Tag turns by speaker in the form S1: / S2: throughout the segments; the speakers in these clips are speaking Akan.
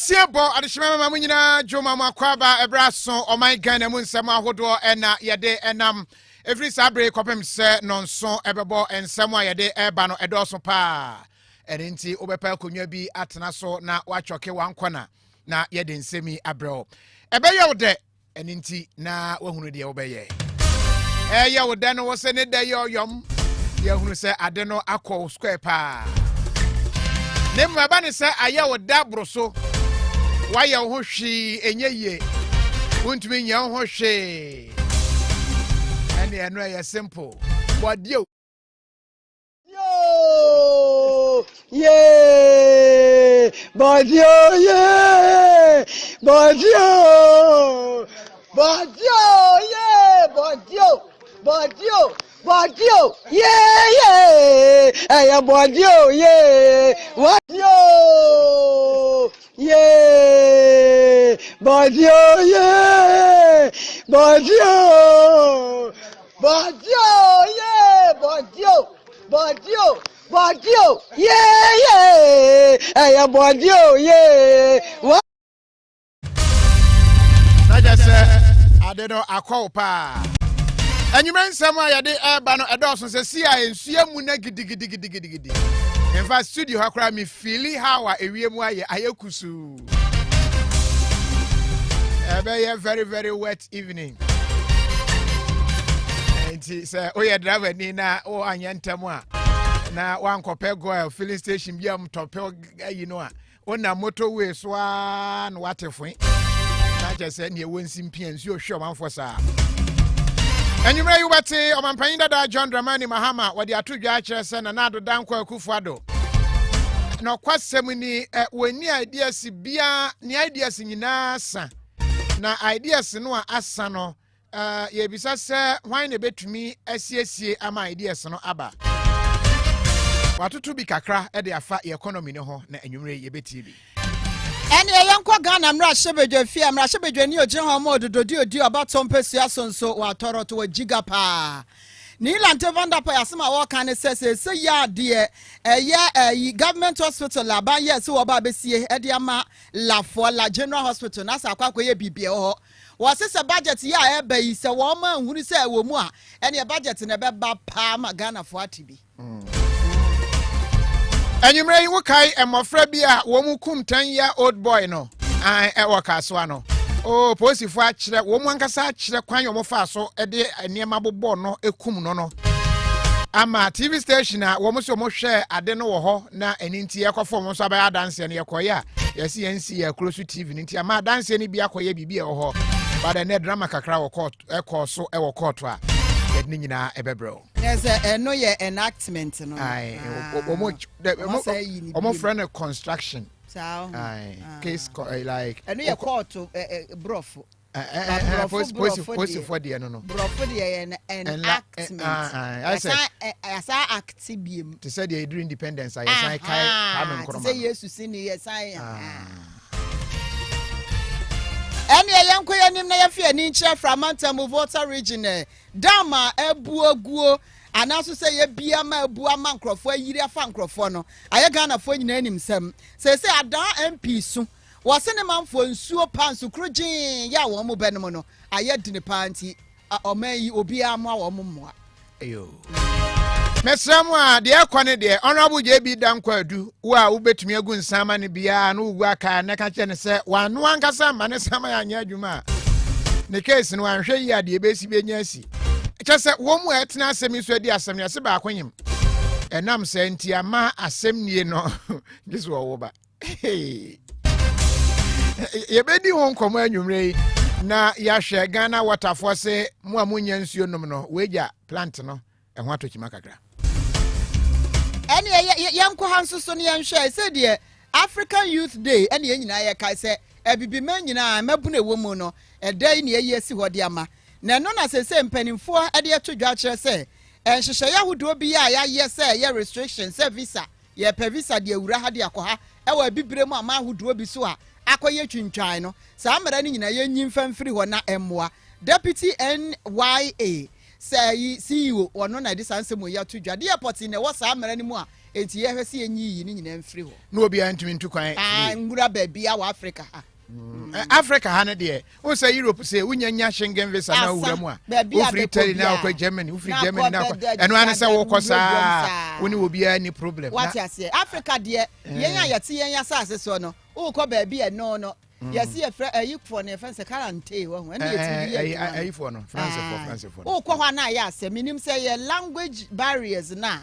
S1: Siebo adishima mamunyina Joma Makwaba Ebrason Oman Ghana mu nsɛm ahodoɔ ɛna yɛde ɛnam every sabre kɔpem sɛ nonso ɛbɛbɔ nsɛm a yɛde ɛba no ɛdɔso paa ɛne nti wobɛpɛ konwa bi atena so na watwɔke wankɔna na yɛde nsɛmi abrɛw ɛbɛyɛ wo dɛ ɛne nti na wahunu deɛ wobɛyɛ ɛyɛ wo dɛ no wo sɛ ne dɛ yɛ ɔyɔm yɛhunu sɛ ade no akɔ square paa ne mmaba ne sɛ ayɛ wo da boro so waya wo hwe enye ye wontumi nya wo hwe ene eno ya simple wadio
S2: yo yeah badio yeah badio yeah badio yeah aya badio yeah wadio yeah badio yeah badio yeah badio yeah aya badio yeah what
S1: na just ade no akɔ pa anyumen nsɛm a yɛde ɛba no ɛdɔso sɛ si a ensua mu na gidigidi in fact studio hakra me feeli how a ewie mu ayɛ kusu ɛbɛyɛ very very wet evening nti sɛ oyɛ driver ni na o anya ntem a na wankɔpɛ go filling station bi am tɔpɛ ayi no a ona motorway so a na watefo na kyɛ sɛ ne wonsi mpia nsuo hwe ɔmanfo saa Enyumre yubati omampanyin dada John Dramani Mahama wadi atudwa akyerɛ sɛ na nado danko Akufo-Addo na kwasɛm ni wani ideas bia ni ideas nyinaa sa na ideas no a asa no yebisa sɛ hwan ne betumi asiesie ama ideas no aba watoto bi kakra de afa economy ne ho na enyumre yebeti bi
S3: Eni eyankwa Ghana mra shebedwe fie mra shebedwe ni oje ho mo dododi abatom pesua sonso wa toro to giga pa ni lante vanda pa yasema wo kan se ya de eye government hospital la ba yes wo ba besie e de ama lafo la general hospital na sa akwa ye bibie ho wo se budget ya e ba yi se wo ma hunu se wo mu a eni budget na be ba pa ma Ghana fo atibi
S1: Enyumre yi wokai emofra bi a wo mu kum 10-year old boy no e woka so ano o posifo a kire wo mu ankasa kire kwan yo mo fa so e de niema bobɔ no ekum no ama TV station a wo mo so mo hwɛ ade no wo ho na eni nti ekɔfo mo so abaya dance ne yekoye a yesi NC ya close TV nti ama dance ne bi akoye bibi e wo ho ba de ne drama kakra wo court ekɔ so e wo court a yɛde nyina ebebrew
S3: yes no ye enactment no
S1: omo friend construction
S3: so
S1: case like
S3: no ye court brof
S1: post for the no
S3: brof the enactment I say actibiem
S1: to say the independence I say kai
S3: to say yesu sini yes I Eni eyanko yanim na yafi ani nche from Mantamu Volta region dama ebuaguo anaso se ye bia ma ebu ama nkrofo ayiri afa nkrofo no aye Ghana fo nyina anim sem se adan MP su wo se ne manfo nsuo pansu krugin ya wo mo benem no aye dine panti omayi obi ama wo mo moa
S1: ayo mesramu a de akwane de honorable JB Danko Adu wa ubetumi agu nsama ne bia na ugu aka na ka kyene se wano ankasa ma ne sama ya nya adwuma ne case no anhwe yi ade besi benya asi kyese wo mu etena asemi so adi asemi ase ba akwanyem enam se nti ama asemnie no gisu wo ba ye bedi ho nkomo anwumre na ya hwe Ghana waterfall se mu amunya nsuo nom no weja plant no ehwo atokima kakra
S3: Eni yanko hanso so ne yanhwe se de African Youth Day eni nyina ye kai se ebibi man nyina mabu na ewomu no edai ne ye si hode ama na no na se mpanimfo ade atodwa kire se enhyehyɛ yahodo bi ya ye se ye restriction se visa ye pe visa de awura ha de akɔha ewa bibire mu ama ahodo bi so a akɔye twintwan no saa mara ne nyina ye nyimfa mfiri hɔ na emmoa Deputy NYA say CEO or no na this answer mo ya to dwa. The airport in the was amere ni mu a enti ye hwese enyi yi ni nyina mfiri ho.
S1: No obi antimi ntu kwan.
S3: Ah ngura ba bia wa Africa ha.
S1: Africa ha ne de wo say Europe say wunyanya Schengen visa na wura mu a wo free Italy na wo Germany wo free Germany na eno an say wo kosa wo ni obi any problem
S3: what you say Africa de yen ayete yen asase so no wo ko ba bia no yes ye fra ayifo na fence quarantine wo ene yetimi
S1: ayifo no France for
S3: wo ko ho na ya ase minim say ye language barriers na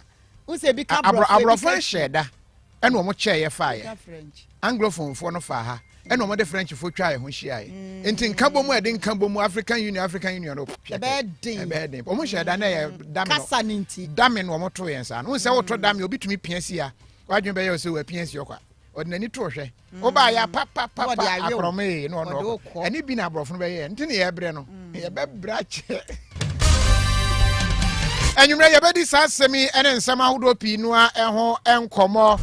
S3: wo say bi ka
S1: abrofo sheda ene wo mo che ye fa ye
S3: French
S1: anglophone for no fa ha ene wo mo de French fo twa ye ho hia ye enti nkabomu e de nkabomu African Union no
S3: ebedin
S1: wo mo sheda na ye dame
S3: kasa ninti
S1: dame no mo to ye nsa no wo say wo to dame obi tumi pia sia wadwen be ye so wa pia sia kwa ordinary to hwe oba ya papa akrome no eni bi na abrofo no be ye enti ne ye bre no ye be brache enwumre ye be di sasemi ene nsem ahodo pi no a eho enkomo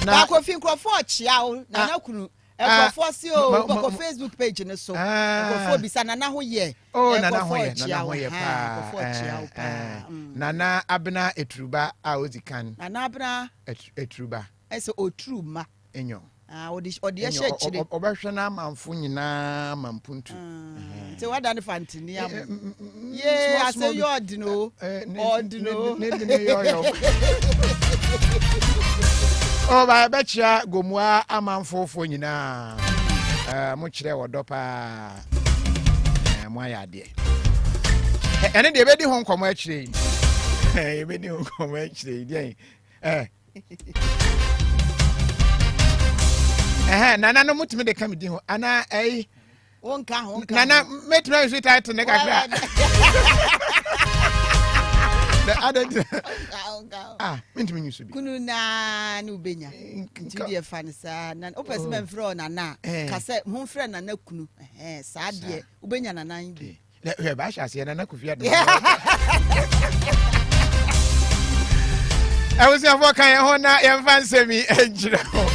S3: na Kofi nkrofo chia o na nakunu nkrofo si o ko Facebook page ne so nkrofo bisa na ho ye
S1: na ho ye pa nana abna etruba a ozikan
S3: nana abna
S1: etruba
S3: ese otruma
S1: enyo
S3: odi ye chechire
S1: obehwe na amamfo nyina mampuntu
S3: te wada ne fantini am ye ase yo odino
S1: ne yo o ba bechia gomua amamfofo nyina mo kire wodo pa mo ayade ene de bedi ho nkomo akire e bedi ho nkomo akire dey nana no mutimi de kam di ho ana
S3: wonka
S1: nana metro is title ne kakra the other mintimi nyusu bi
S3: kunu na ni ubenya ntidi e fa ne sa na opese men fro nana ka se hu fre nana kunu sa de ubenya nana bi
S1: le ba sha se nana Kofi Adomah I was your kan ho na ye fan semi enjira ho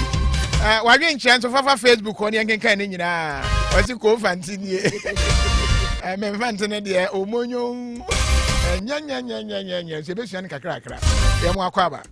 S1: wage nche nso fafa Facebook ho ne nkenkan ne nyina wasi ko fantini me fantini de omonyo nya se be suan kakra ye mo akwaba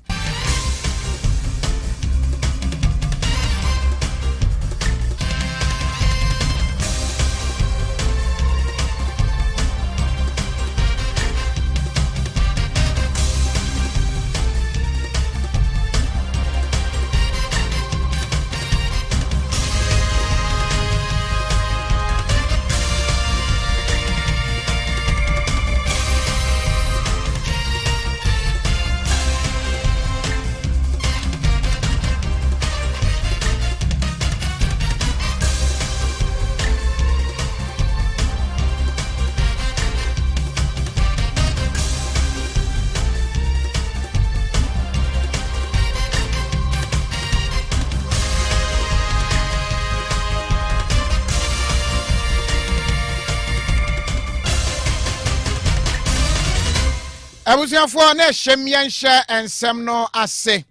S1: abusiafo na hyemyenhye ensem no ase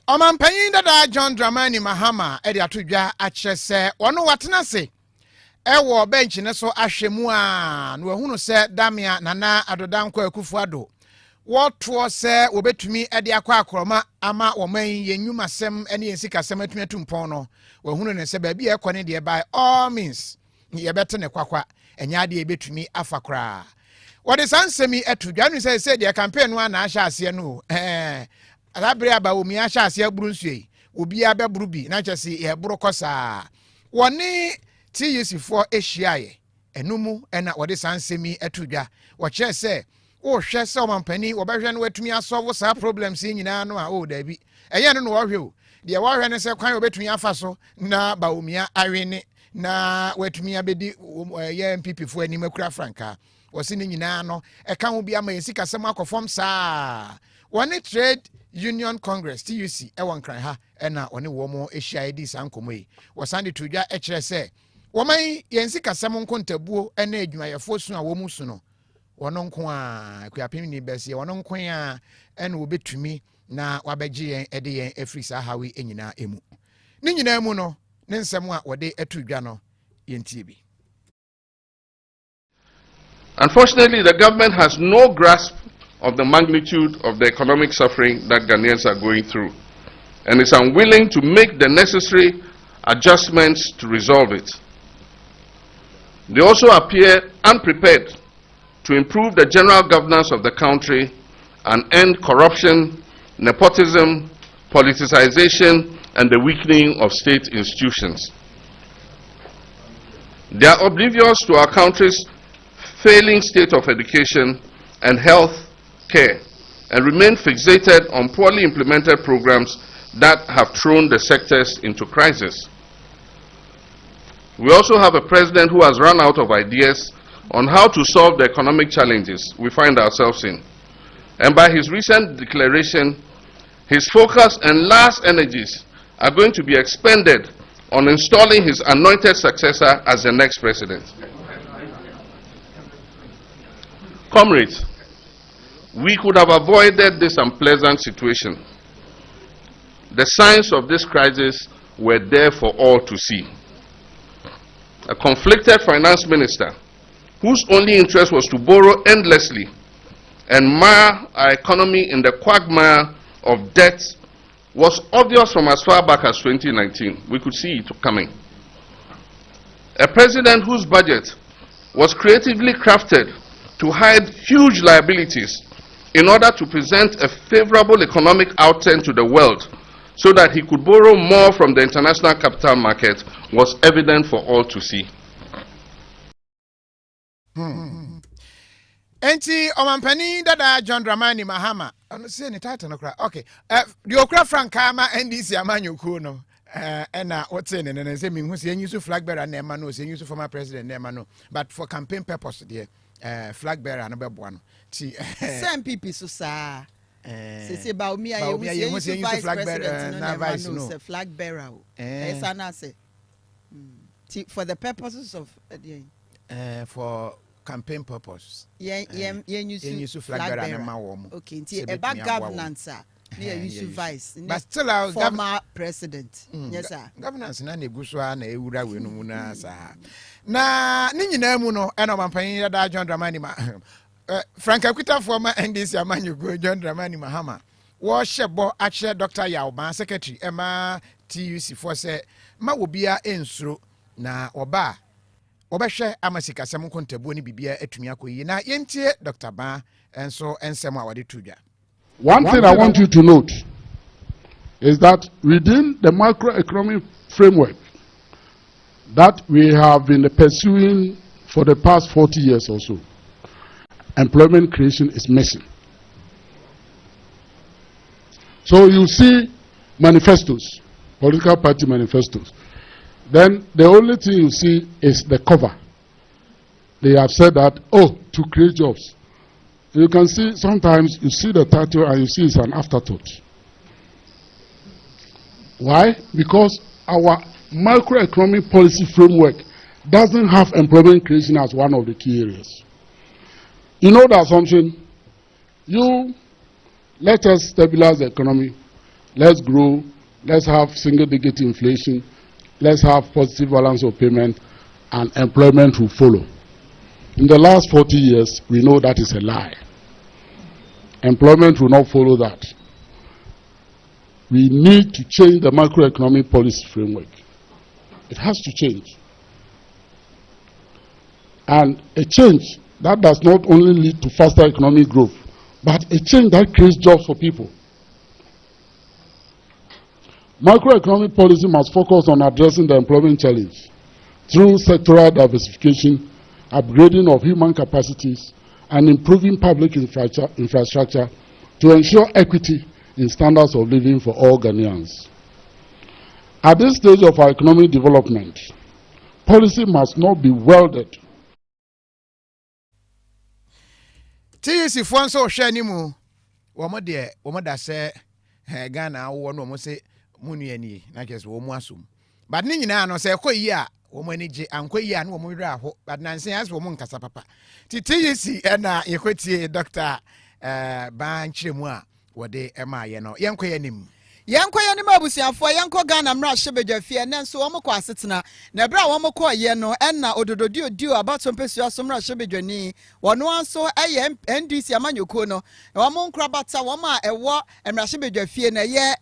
S1: omampanyin dada John Dramani Mahama e de atodwa a kire se wono watena se ewo bench ne so ahwemu a no ehunu se damia nana adodankwa Akufo-Addo woto se wobetumi e de akwa akroma ama woman yenyumasem ene yensikasem atumi atumpon no wohunu ne se ba bia ekone de by all means ye bete ne kwakwa enya de ebetumi afakra. What is ansemi etudwa nu say the campaign one na ahya ase no alabre aba omi ahya ase buru nsuei obi abeburu bi na kyese ye buru kosa woni TUC for ehyiaye enumu ena what is ansemi etudwa wo kire say wo hwe se omampani wo behwe no watumi asolve sa problems nyina no a o dabi eye no wo hwe o de wo hwe ne se kwan obetumi afa so na ba omi awene na watumi abedi ye MPP fo ani makura franka wasini nyina no eka ho bia ma yesi kasem akofom saa woni trade union congress TUC e won kran ha ena woni wo mo ehia edi sankomo yi wasande tudwa e kire se woman yensi kasem nkontabuo ena adwumayefo su a wo mu su no wono nko a kuapem ni bese wono nko a ena obetumi na wabegye yen ede yen afri saa hawe enyina emu ni nyina emu no ne nsem a wode atudwa no yentie bi
S4: Unfortunately, the government has no grasp of the magnitude of the economic suffering that Ghanaians are going through and is unwilling to make the necessary adjustments to resolve it. They also appear unprepared to improve the general governance of the country and end corruption, nepotism, politicization, and the weakening of state institutions. They are oblivious to our country's failing state of education and health care and remain fixated on poorly implemented programs that have thrown the sectors into crisis. We also have a president who has run out of ideas on how to solve the economic challenges we find ourselves in. And by his recent declaration, his focus and last energies are going to be expended on installing his anointed successor as the next president. Comrades, we could have avoided this unpleasant situation. The signs of this crisis were there for all to see. A conflicted finance minister whose only interest was to borrow endlessly and mar our economy in the quagmire of debt was obvious from as far back as 2019. We could see it coming. A president whose budget was creatively crafted to hide huge liabilities in order to present a favorable economic outturn to the world so that he could borrow more from the international capital market was evident for all to see.
S1: Enti omampani dada John Dramani Mahama. Say ni title no kra. Okay. The okra frankama NDC amanyuku no. And what's in and say me who say use flag bearer na no, say use former president na no. But for campaign purpose there, flag bearer na be one.
S3: Some people so sa. Say about me I use flag bearer na vice no. Flag bearer. Esa na say. For the purposes of
S1: for campaign purpose.
S3: Use
S1: flag bearer na ma wo mo.
S3: Okay, about governance near use vice.
S1: But still our
S3: former president. Yes sir.
S1: Governance na neguso na ewura we no mu na sa. Na ni nyina mu no ena mampan da John Dramani ma. Frank Akwita former NDC amanyugo John Dramani Mahama. Wo shebo ache Dr. Yaoban secretary ema TUC for say ma obia ensuro na oba obehwe amasika sem kontabu ni bibia atumi akoyi na yentie Dr. Ba enso ensem a wade tudwa.
S5: One thing I want you to note is that within the macroeconomic framework that we have been pursuing for the past 40 years or so, employment creation is missing. So you see manifestos, political party manifestos. Then the only thing you see is the cover. They have said that, oh, to create jobs. You can see sometimes you see the title and you see it's an afterthought. Why? Because our macroeconomic policy framework doesn't have employment creation as one of the key areas. You know that something? Let us stabilize the economy, let's grow, let's have single-digit inflation, let's have positive balance of payment, and employment will follow. In the last 40 years, we know that is a lie. Employment will not follow that. We need to change the macroeconomic policy framework. It has to change. And a change that does not only lead to faster economic growth, but a change that creates jobs for people. Macroeconomic policy must focus on addressing the employment challenge through sectoral diversification, upgrading of human capacities, and improving public infrastructure to ensure equity in standards of living for all Ghanaians. At this stage of our economic development, policy must not be welded.
S1: TUC Fonso Shanimu, Womada say, Ghana, one almost say, Muniani, I guess, Womasum. But Nina no say, Koya, Womaniji, and Koya, and Womura, but Nancy as Woman Casapapa. TUC and Equity, Dr. Ban Chimwa, what they am I, Yankoyanim.
S3: Yanko yanima abusiafo yanko Ghana mra hyebedwa fie ne nso wo mkọ asetena na bra wo mkọ ye no enna odododi odio abato mpesua so mra hyebedwani wono anso eye NDC amanyoko no wo nkra bata wo ma ewo mra hyebedwa fie na ye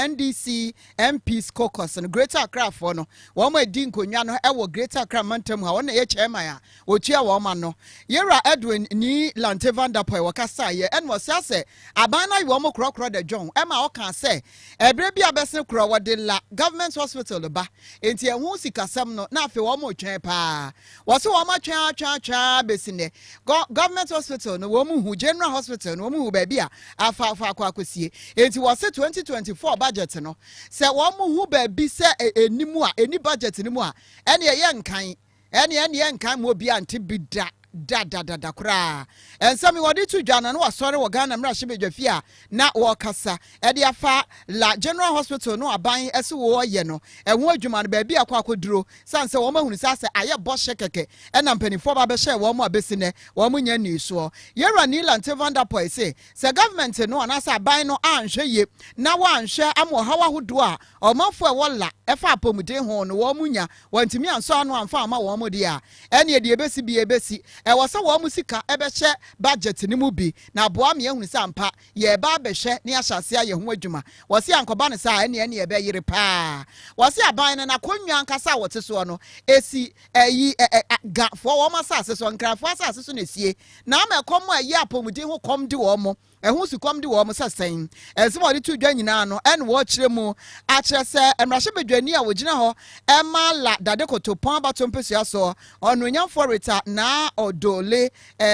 S3: NDC MPs caucus no Greater Accra fo no wo ma di nkonwa no ewo Greater Accra mantam ha wo na ye chairman a otua wo ma no Yera Edwin ni Lante Vanderpool wakasa ye enwo se aban na wo mkrokro de John ema o kan se ebre bia besen kro wode la government hospital ba enti ehu sikasam no na afi wo mo twen pa wo se wo ma twa besine government hospital no wo mu hu general hospital no wo mu hu ba bia afa akosie enti wo se 2024 budget no se wo mu hu ba bi se enimu a eni budget ni mu a ene ye nkan ene nkan mo bia nte bida da kura ensami wodi tu dwana no wasore wo Ghana mra hyebedwa fie na wo kasa e de afa la general hospital no aban ese wo ye no eho adwuma no ba bia akoduro sanse wo mahunu sase aye boshe keke e na mpanifo ba be hye wo mo abesine wo mo nya ni so Yera ni Lante Vanderpool se government no anasa aban no anhwe ye na wo anhwe amo hawa hodo a omafo e wo la efa apomuden ho no wo munya wantimi anso anu amfa ama wo mo dia ene de ebesi bi ebesi e wasa wo musika ebehye budget ni mu bi na boa me ehunu sampa ye ba behye ni ahyase aye ho adwuma wase ankoba ne sa ene ebe yire pa wase aban na konwa ankasa wote so no esi eyi ga fo wo masase so nkrafo asase so na sie na ma komo ayi apomuden ho kom di wo mo ehun si kom di wo mo sasen ese mo di tu dwa nyina no en wo kire mu a kire se emrahye bedwani a wogina ho ema la dade kotopon abato mpesua so onunyan forita na odole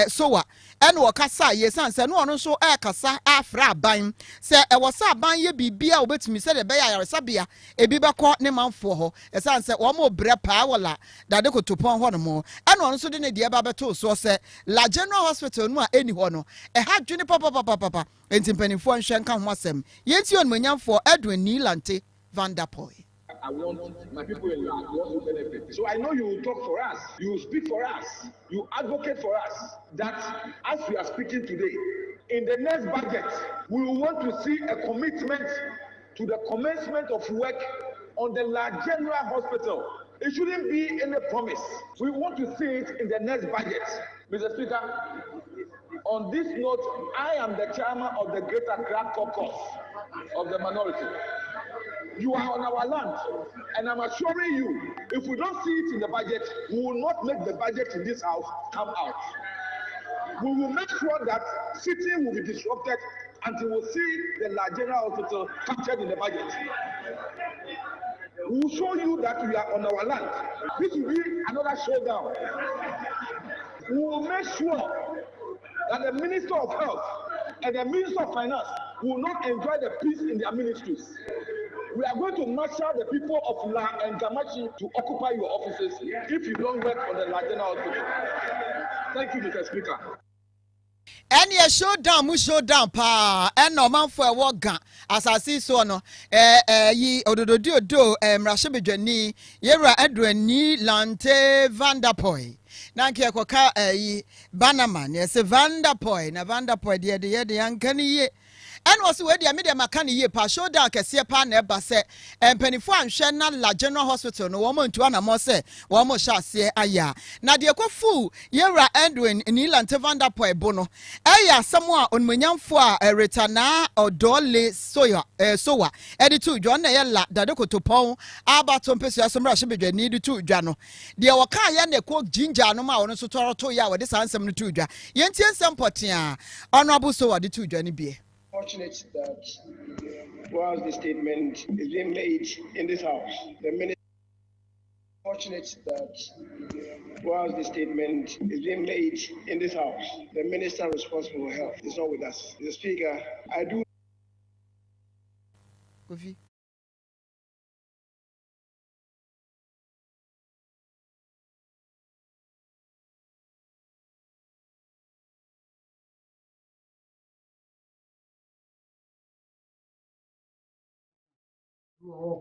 S3: sowa en wo kasa ye sanse no ono so kasa afra aban se wo sa aban ye bibia obetumi se de be ya yaresabia ebi bekọ ne manfo ho sanse wo mo bre pa wala dade kotopon ho no mo en ono so de ne de ba beto so se la general hospital no a eni ho no ha dwene papa enti mpanifo nhwe nka ho asem yenti on manyamfo Edwin ni Lante Vanderpool.
S6: I want my people in land to also benefit. So I know you will talk for us, you will speak for us, you advocate for us, that as we are speaking today, in the next budget, we will want to see a commitment to the commencement of work on the large general hospital. It shouldn't be any promise. We want to see it in the next budget. Mr. Speaker, on this note, I am the chairman of the Greater Accra Caucus of the minority. You are on our land, and I'm assuring you, if we don't see it in the budget, we will not make the budget in this house come out. We will make sure that sitting will be disrupted until we see the large general hospital captured in the budget. We will show you that we are on our land. This will be another showdown. We will make sure that the Minister of Health and the Minister of Finance will not enjoy the peace in their ministries. We are going to marshal the people of La and Gamachi to occupy your offices if you don't work on the Lagena hospital. Thank you, Mr. Speaker.
S3: Any showdown pa no man for a walk as I see so no yi ododo mrahye bedwani Yera Edwin ni Lante Vanderpool na nke koka yi Banaman yes Vanderpool na Vanderpool de yankani ye and also where the media makani ye pa showdown kese pa na eba se empanifo anhwe na la general hospital no woman to ana mo se wo mo sha se aya na de kofu Yera Edwin ni Lante Vanderpool bono eya samwa onmanyamfo a retana odole sowa editu dwo na ye la dade kotopon abato mpesua so mra hyebedwani di tu dwa no de woka ye na ko ginger no ma wono so toroto ya wode sansem no tu dwa yentie nsem potia honorable sowa di tu dwa ni bie.
S7: Fortunate that whilst the statement is being made in this house, the minister. Fortunate that whilst the statement is being made in this house, the minister responsible for health is not with us. The Speaker, I do.
S3: Kofi.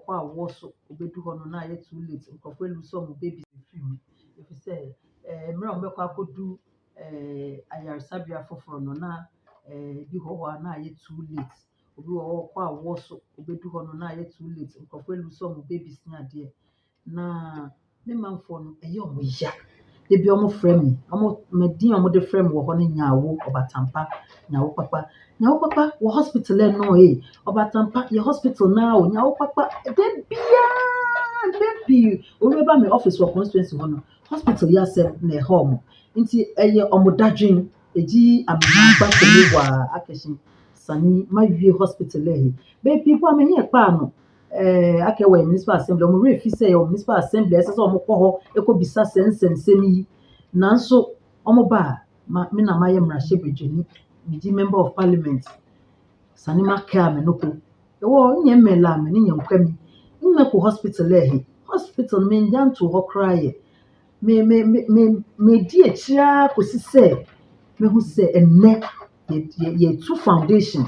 S8: Kwa woso obedu hono na ye too late nkofo elu so mo baby film if you say mra o mekwa kodu ayarsabia foforo no na bi ho ho na ye too late obi wo kwa wo so obedu ho no na ye too late nkofo elu so mo babies ni ade na me manfo no eye omo ya de bi omo frame omo medin omo de frame wo ho no nyawo obatampa nyawo papa wo hospital e no obatampa ye hospital now nyawo papa de bi obi ba me office for constituency ho no hospital ya sem na home nti eye omo dadwen eji amaba komewa akeshin sani mawie hospital ehe baby bo amenye pa no akewa municipal assembly omo refi say municipal assembly ese so omo kọ ho ekobisa sensensem yi nanso omo ba me na maye mrahye bedwani miji member of parliament sani maka me noko ewo nye mela me nye nkwami nnako hospital ehe hospital me ndanto ho kraye me di akira kosi se me hu se enne ye two foundation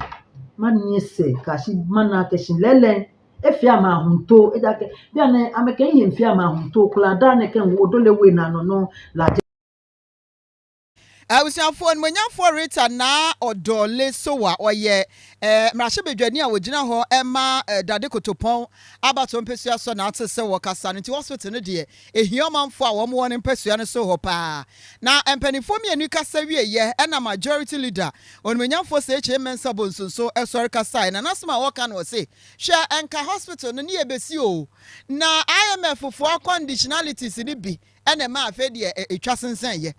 S8: man se kashi mana kashin lelen efi ama ahunto edake bia na ameken ye mfi ama ahunto kula da ne ken odolewe na no la
S3: Awusiafo nmanyafo Rita na odole sowa oye mrahye bedwani a wogina ho ema dade kotopon abato mpesua so na atse se wokasa nti hospital no de ehiomanfo a wo mo won mpesua no so ho pa na empanifo mienu kasa wieye na majority leader onmanyafo se mensa bonsonso esori kasa na nasema woka no se hwe enka hospital no ne ebesi o na IMF for conditionalities ni bi ene ma afede etwa sensen ye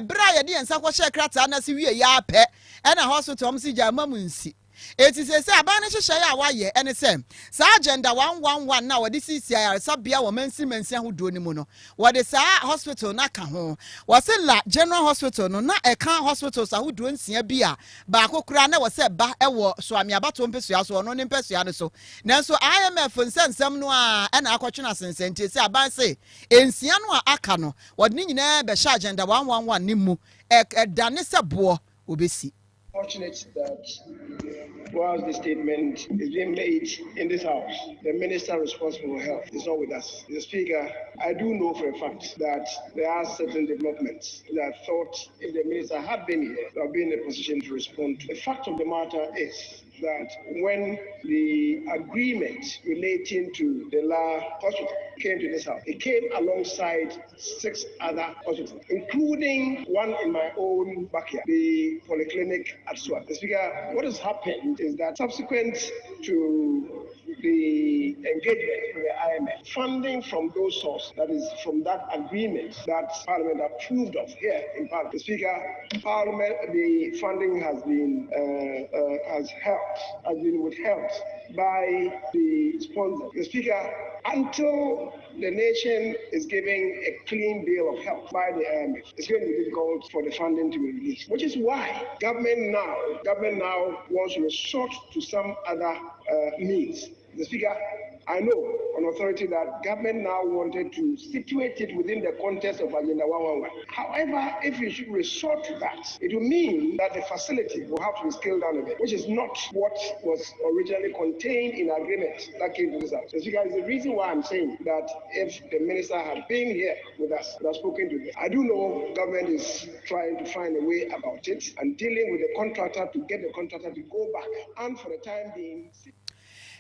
S3: bra ye de ensa kwo hye krata na se wie ya apɛ ena hospital om si gya mamunsi eti se aban ne hyehyɛ ya waye ene se sa agenda 111 na wode CCIR sabia wo mansi ahodo ni mu no wode sa hospital na ka ho wose la general hospital no na ɛka hospital sa ahodo nsia bi a ba akokura na wose ba ɛwɔ so ame abato mpesua so no ne mpesua no so nanso IMF nsensem no a ɛna akɔtwena sensenti se aban se ensia no a aka no wode ni nyina be hye agenda 111 ni mu ɛdane se boɔ obesi.
S7: Fortunate that whilst the statement is being made in this House, the Minister responsible for health is not with us. The Speaker, I do know for a fact that there are certain developments that I thought if the Minister had been here, they would be in a position to respond to. The fact of the matter is that when the agreement relating to the La Hospital came to this House, it came alongside 6 other hospitals, including one in my own backyard, the Polyclinic at Swat. The Speaker, what has happened is that subsequent to the engagement with the IMF, funding from those sources, that is from that agreement that Parliament approved of here in Parliament. The Speaker, Parliament, the funding has been withheld by the sponsor. The Speaker, until the nation is giving a clean bill of health by the IMF, it's going to be difficult for the funding to be released, which is why government now wants to resort to some other means. The Speaker, I know on authority that government now wanted to situate it within the context of Agenda 111. However, if you should resort to that, it will mean that the facility will have to be scaled down a bit, which is not what was originally contained in agreement that came to this House. The Speaker, is the reason why I'm saying that if the Minister had been here with us and had spoken to this, I do know government is trying to find a way about it and dealing with the contractor to get the contractor to go back, and for the time being,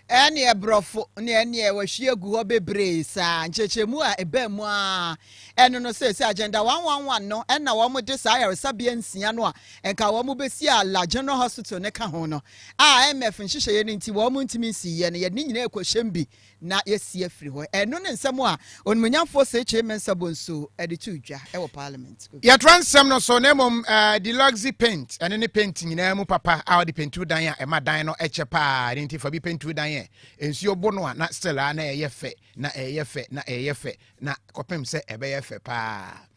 S3: Any brofo ne ene wahwie gu ho bebre sa nchechemu a ebemu a eno no say agenda 111 no na wo mo de sa yaresabia nsia no a enka wo mo besi ala general hospital ne ka ho no a MF nhyehyeye ne nti wo mo ntimi nsiye ne ye ne nyina ekwohyem bi na yesi afiri ho eno ne nsem a onmunyamfo se mensa bonso ede tu dwa e wo parliament
S1: ya transem no so nemom the luxury paint ene ne paint nyina mu papa a de paintu dan a ema dan no eche pa nti fa bi paintu dan ensuo bono a na still na eyefe na eyefe na eyefe na kopem se ebe yefe pa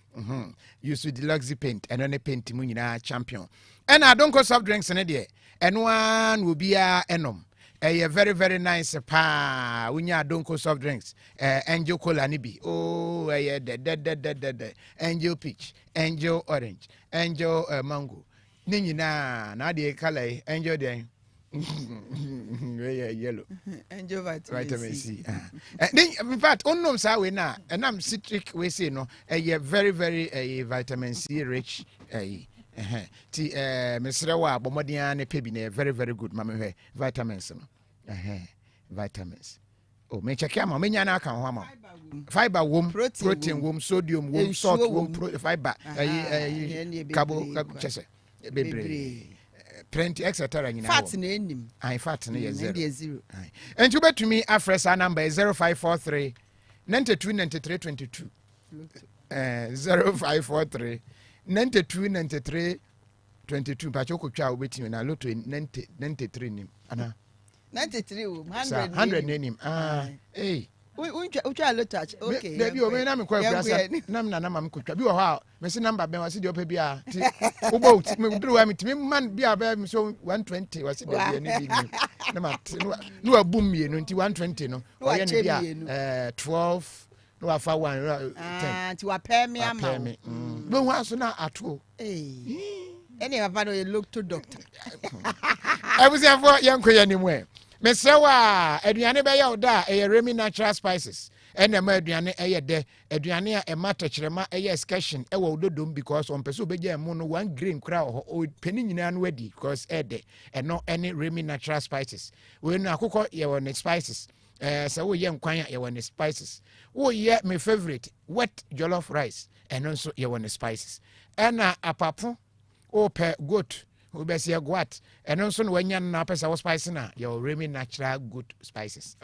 S1: use the luxury paint eno ne paint mu nyina champion and I don't go soft drinks in there and one will be enom very very nice pa unya don't go soft drinks angel cola nibi oh the angel peach angel orange angel mango ninyina na de color angel den yellow
S3: angel vitamin C.
S1: In fact unknown sa we na and I'm citric we say no very very vitamin C rich ti mesere wa bomodia ne pebi ne very very good mama hwe vitamins no vitamins oh me check am me nya na aka ho ama fiber wom protein wom sodium wom salt wom fiber carbo chese bebre plenty etc nyina
S3: fat na enim
S1: fat na ye zero enti betumi afresa number 0543 929322 0543 929322 pacho ko twa obetimi na loto 93 nim ana
S3: 93
S1: 100 nenim
S3: Ucha lotach okay.
S1: Baby o me na me kwa brasa na mam kotwa bi wo ha me se number ben wase de opa bi a ti ubo me duru wa me ti man bi a ba me so 120 wase de bi ni bi na ma no abum me no nti 120 no o ye ne bi a 12 no afa 1 10
S3: ti wa pay me ama
S1: be hu aso na ato
S3: any papa no look to doctor
S1: abusefo yankoya ni mu Mesewa aduane be ya oda Remy natural spices ene ma aduane de aduane a mata kirema excursion wo ododom because on person obeja mu no 1 grain kra o peni nyina no wadi because de eno any Remy natural spices we no akoko ye won spices se wo ye nkwan ye won spices wo ye my favorite wet jollof rice eno so ye won spices ena apapo o pe goat Obaasimaa gwat eno nso no wanya na pesa wo spice na your Remy natural good spices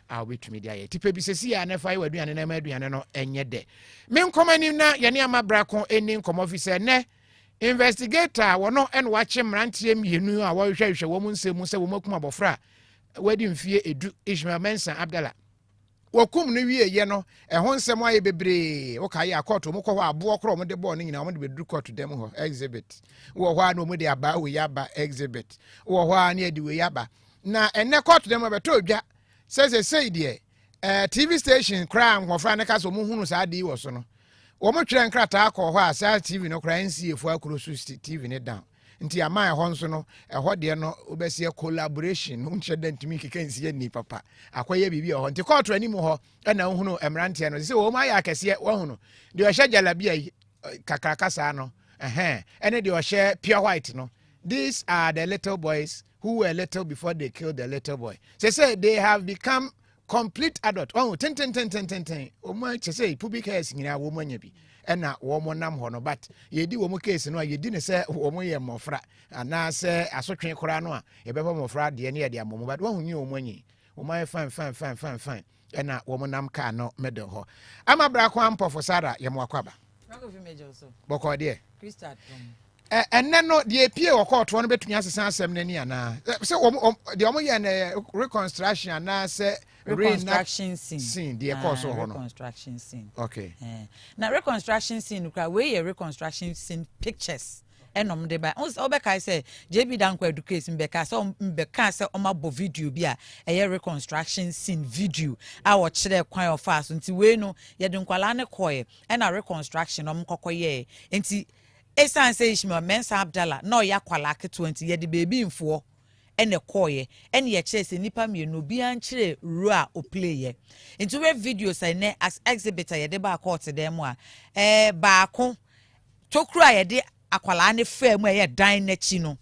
S1: I'll be to me there tipe bi sesi ya na fa waduane na ma aduane no enye de me nkomani na ye ne amabra ko eni nkom officer ne investigator wono en wache mrantie mienu a wo hwehwe wo mu nsemu se wo makum abofra wadi mfie edu Ishmael Mensa Abdallah wakum no wie ye no ho nsem aye bebre wo kai akoto mo ko ho abo kro mo de bo no nyina mo de bedru court dem ho exhibit wo ho anu mo de aba we yaba exhibit wo ho anu edi we yaba na enne court dem beto dwa say de TV station kra nhofra ne ka so mo hunu sa de wo so no wo mo twere nkrata akọ ho a sa TV no kra nsiefu akro so TV ne down nti ama ho nso no de no obesie collaboration unche dentimi kekensie ni papa akoye bibi ho nti court anim ho na hunu emrante no se wo ma ya akese wo hunu de o hye jalabia kakrakasa no ene de o hye pure white no. These are the little boys who were little before they killed the little boy. Say they have become complete adult. Oh, ten. O ma say public case nyina wo manya bi. Ena wo mo nam ho no but ye di wo mo case no ye di ne se wo mo ye mofra ana se asotwe kora no a ye beba mofra de ne ye de amomo but wo hunyi wo mo anyi wo ma fine ena wo mo nam ka no medal ho ama bra kwa mpofo sara ye mo akwaba boko de
S9: Christat
S1: enne no de pie wo court no betunya asesa asem nani ana se de omo ye na reconstruction ana se
S9: reconstruction scene
S1: the course ho no
S9: reconstruction scene
S1: okay
S9: na reconstruction scene kra we reconstruction scene pictures enom de ba obeka say JB Danko education mbeka say omabo video bi a reconstruction scene video a wo kire kwan of us nti we no ye de nkwala ne koye na reconstruction kokoye nti esan say Ishmael Mensa Abdallah no ya kwala ke 20 ye de baby mfo ene koye ene ye kire se nipa mienu bi an kire ro a o play ye into we videos ene as exhibitor ye de ba court dem a baako tokura ye de akwala ne fam ye dan na chi no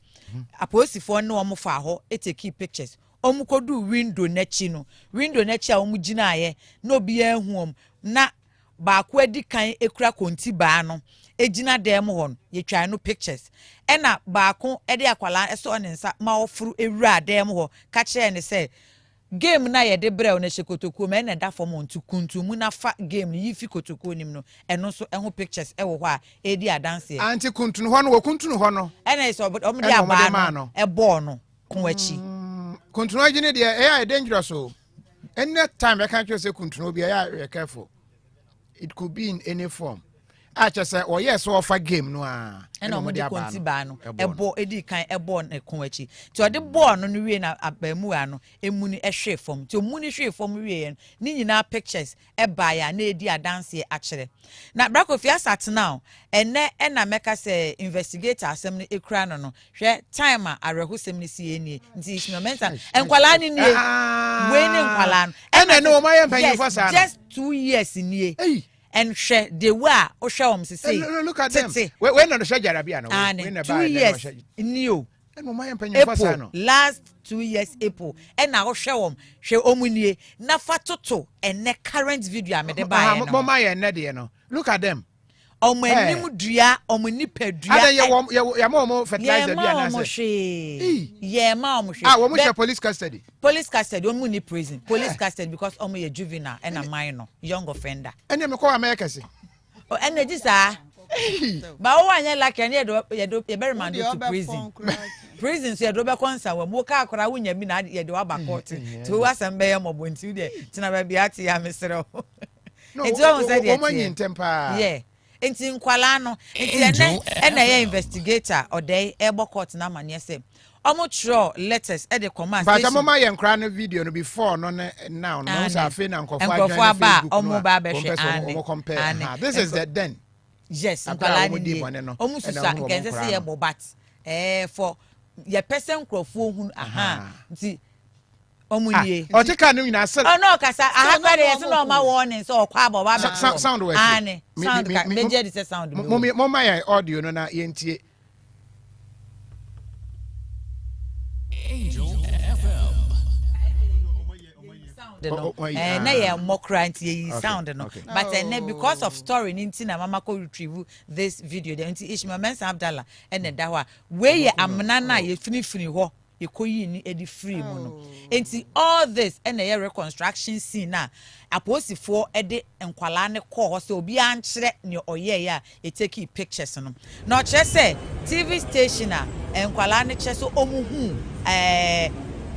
S9: aposifo ne omo fa ho take pictures omo kodu window na chi no window na chi a omo gina ye na obi ahuom na baako adi kan ekura konti baa no ejina dem ho ye twa no pictures ena baako ede akwala eso ne nsa ma ofuru ewura dem ho ka kire ne se game na ye de brew na hyekotokuo me na da form ontu kuntu mu na fa game yi fi kotokuo nim no eno so eho pictures ewo ho a edi adanse
S1: anti kuntu ho no wo kuntu ho no
S9: ena so omo de aba no ebo no kon achi
S1: kuntu no agine de e dangerous o any time I can't just say kuntu no be careful. It could be in any form. Say, oh yes, so offer game no
S9: and on the contiba no ebo edi kan ebo na kon achi ti ode ball no wie na abamu ano emuni ehwe fom ti omuni hwe fom wie ni nyina pictures eba ya na edi adanse akere na Kofi asat now ene na meka say investigator asem no ekura no hwe time a arehosem ni si eni nti Ishmael Mensa enkwala ni we ni enkwala no
S1: ene no ma ye mpanyin for sa
S9: just 2 years nie and share the way o show them say
S1: look at them when no share jarabia no
S9: when 2 years new April, last 2 years April and now show them show omunie na fatoto and ne current video amede ba
S1: no look at them
S9: omo anim dua omo nipa dua
S1: ada ye mo fertilizer bia na say
S9: ye ma omo hwe
S1: wo mo share police custody
S9: omo ni prison police custody because omo ye juvenile and a minor young offender
S1: ene me ko America say
S9: o ene ji sa ba wo anya like ene ye be remand to prison prison so ye do be konsa wa mo ka akora wonya bi na ye de wa ba court to wa sembe ye mo bonti de tina ba bi ati ya mesero
S1: no o mo nyin tempa
S9: yeah enti nkwala no enti ene ye investigator odey ebo court na mane se omo tro letters e de command
S1: but mama ye nkra no video no before no now no say afi na nkofo adwan
S9: ba omo ba be hwe
S1: and this is the then
S9: yes nkwala ni omo susa nkense se ye bobat for ye person nkrofo hu nti omunye
S1: o te ka no nyina se
S9: no kasa ahapere yes no ma warning so okwa abo ba
S1: sound work
S9: sound ka meje di sound
S1: mo ma ya audio no na yentie
S10: Angel FM
S9: na ye mokra nti ye sound no but because of story nti na mama ko retrieve this video the nti Ishmael Mensa Abdallah ene da ho we ye amna na ye finifini ho ekoyi ni edi free mu no enti all this and a reconstruction scene na aposifo ede enkwala ne call so obi ankyere ne oye ya e take pictures no na kire say TV station a enkwala ne kire so omuhu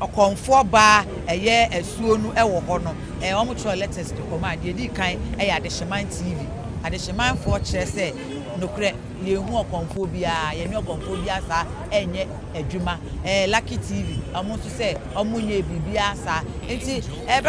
S9: okonfo ba eye asuo nu ewo ho no omo tro letters to command ye di kan Adehyeman TV Adehyeman for kire say nokre ye hu okonfo bia ye ne okonfo bia sa enye adwuma Lucky TV amonso se omunye bibia sa enti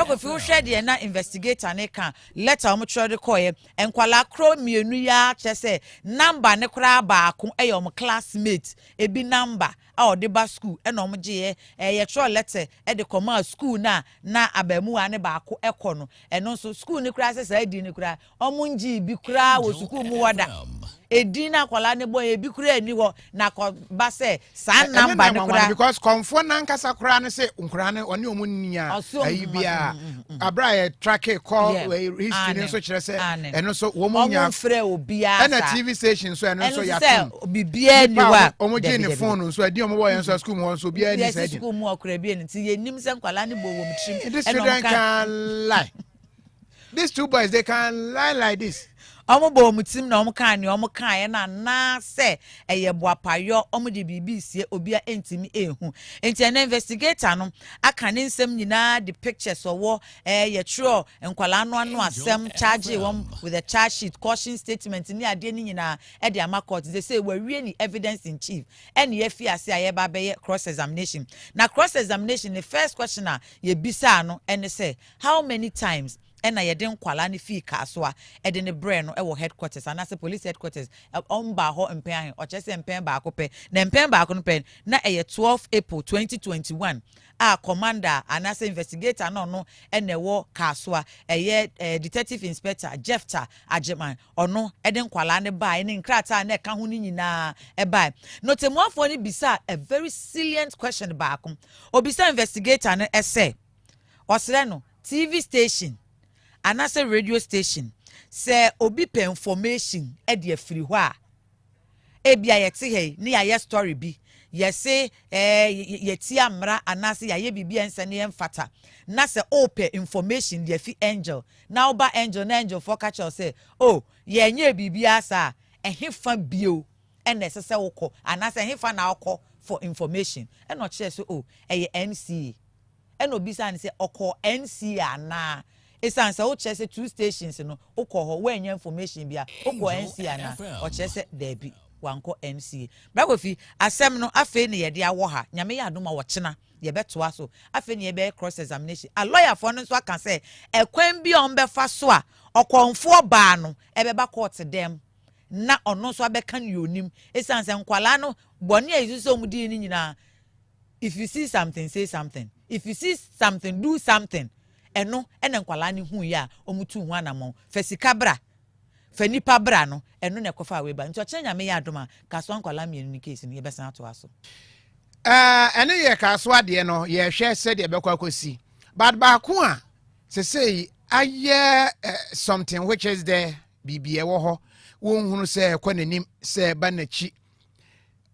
S9: Kofi wo hwe de na investigator ne kan letter omo tro de koye enkwala kro mienu ya chese number ne kra ba ako om classmate ebi number a ode ba school e na omo je ye tro letter e de koma school na abamu ane ba ako ekono eno so school ne kra se edi ne kra omo nji bi kra wo school mu wada edina kwala ne boy ebi kura ani wo na ko ba se san number ne kura
S1: because konfo na nkasa kura ne se nkura ne oni omunnia ayi bia abra track call history so kire se eno so wo munya
S9: frɛ obia
S1: na TV station so eno so ya
S9: tun bibia ni wa
S1: omoje ne phone so adi omo boy so school mu so bia ni se
S9: school mu okura bia ni ti ye nim se nkwala ne bo wo mtrim
S1: this children can lie these two boys they can lie like this
S9: omo bo mutim na omo kan ni omo kan na se eye boapayo omo de bibi sie obia entimi ehu enti na investigator no aka ne nsem nyina the pictures owo ye tro enkwala no anu asem charge won with a charge sheet caution statement ni ade ni nyina e de ama court they say we wie ni evidence in chief ene ye fi ase aye ba be cross examination na cross examination the first questioner ye bisa no ene say how many times ena yede nkwala ne fi kaso a ede ne brain no e wo headquarters anase police headquarters omba ho mpen o chese mpen ba akope na mpen ba akono pen na eye 12 April 2021 a commander anase investigator no ene wo kaso a eye detective inspector Jefta Ajeman ono ede nkwala ne ba ne nkrata na ka ho ni nyina e ba no temuafo ni bisa a very salient question ba akom obisa investigator no ese osre no TV station anase radio station say obi pe information e de afiri ho a ebia yete he ne ya story bi yese yeti amra anase ya ye bibia nse ne mfata na se ope information de afi angel na oba angel na angel for catch say oh ye nya bibia sa ehefa bio ene sese woko anase ehefa na woko for information e no kire so oh eye NCA e no bisa ne say okọ NCA na esan say o chese two stations no ukọ ho wenye information bia ukọ NCA na o chese there be wanko NCA Kofi asem no afe ne yede awo ha nyame ya adoma wo chena ye betoa so afe ne ye be cross examination a lawyer for no so aka say ekwan bi on be fa so a okonfo ba no e be ba court dem na ono so abeka ne onim esan say nkwala no bone ezuso mu di ni nyina if you see something say something if you see something do something eno ene nkwala ne hu ya omutu hu anamon fesikabra fa nipa bra no eno ne kofa we ba nti o kyenya me ya adoma ka so ankwala mienu ni case ni ye besan ato aso
S1: ene ye ka so ade no ye hwe se de bekwa kosi but ba ko a se say aye something which is there bibie wo ho wo hunu se kwa nanim se ba nachi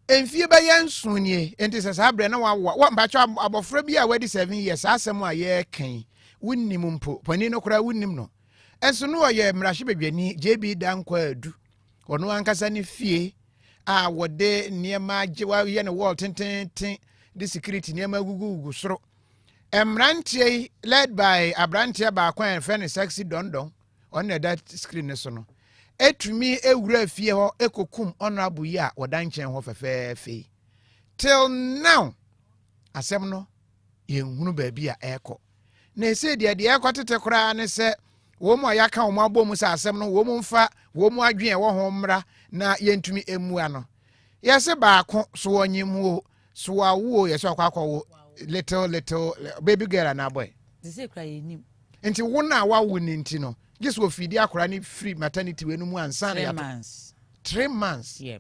S1: enfie ba yansu nie enti se sa bre na wa mba cha abofra bi a wadi 7 years asem a ye kan wunnim mpo pani no kora wunnim no enso no ye mrahye bedwani JB Dankwa adu ono ankasa ne fie a wode niema agyewa ye ne wall tenten the security niema gugu soro emrantie led by abrantie ba kwan fe ne sexy dondon on that screen ne so no etumi ewura fie ho ekokum honorable ya wodanchen ho fefefe till now asem no ye nhunu ba bi a eko na ese de ekotete kora ne se wo mu ayaka wo mu abom se asem no wo mu mfa wo mu adwen wo ho mmra na yentumi emua no yese baako so onyimu so awo yese akwa little baby girl na boy
S9: dise kra yenim
S1: enti wo na wawo ni nti no just wo fidi akora ni free maternity we no mu ansa na 3 months
S9: yeah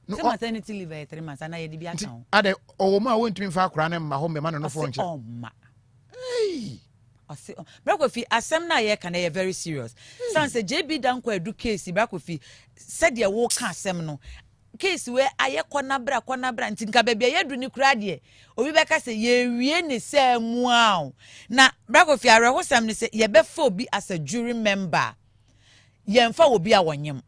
S9: no maternity leave 3 months ana ye di bi aka ho
S1: ade owo ma wo ntumi fa akora na mma ho me ma no fo nche
S9: hey Brakofi asem na ye kan ye very serious san say JB Dankwa edu case Brakofi said ye wo ka asem no case we aye kona bra nti nka bebia ye du ni kura de obi beka say ye wie ni say mu a na Brakofi arehosam ni say ye befa obi as a jury member ye mfa obi a wonyem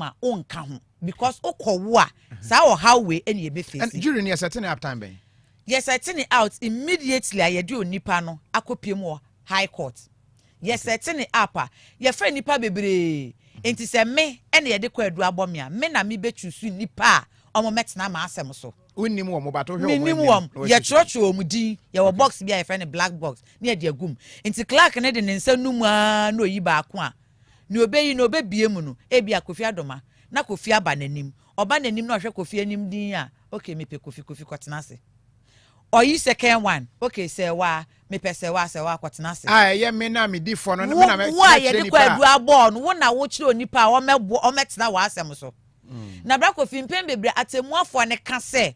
S9: a onka ho because okowo a sa o how we ene ye be face
S1: and jury ni setting up time ben
S9: yes setting it out immediately aye de onipa no akopiem wo high court yes setting it up ye fa nipa bebre enti se me ene ye de kwadu abome a me na me betusu nipa omo metena ma asem so
S1: unnim wo mo bato hwe
S9: minnim wom ye trocho omudi ye wo box bia ye fa ne black box ne de agum enti clerk ne de ne nsa numu a no yi ba ko a ne obeyi no obebie mu no e bia Kofi Adomah na Kofi aba nanim oba nanim no hwe Kofi anim din a okay me pe Kofi kwatena se oyi second one okay Serwaa me pe Serwaa kwatena se
S1: ye me na me di fo no me na me
S9: wa ye de kwadu abo no wo na wo kire onipa a wo metena wa asem so na bra Kofi mpem bebre atemuafo ne ka se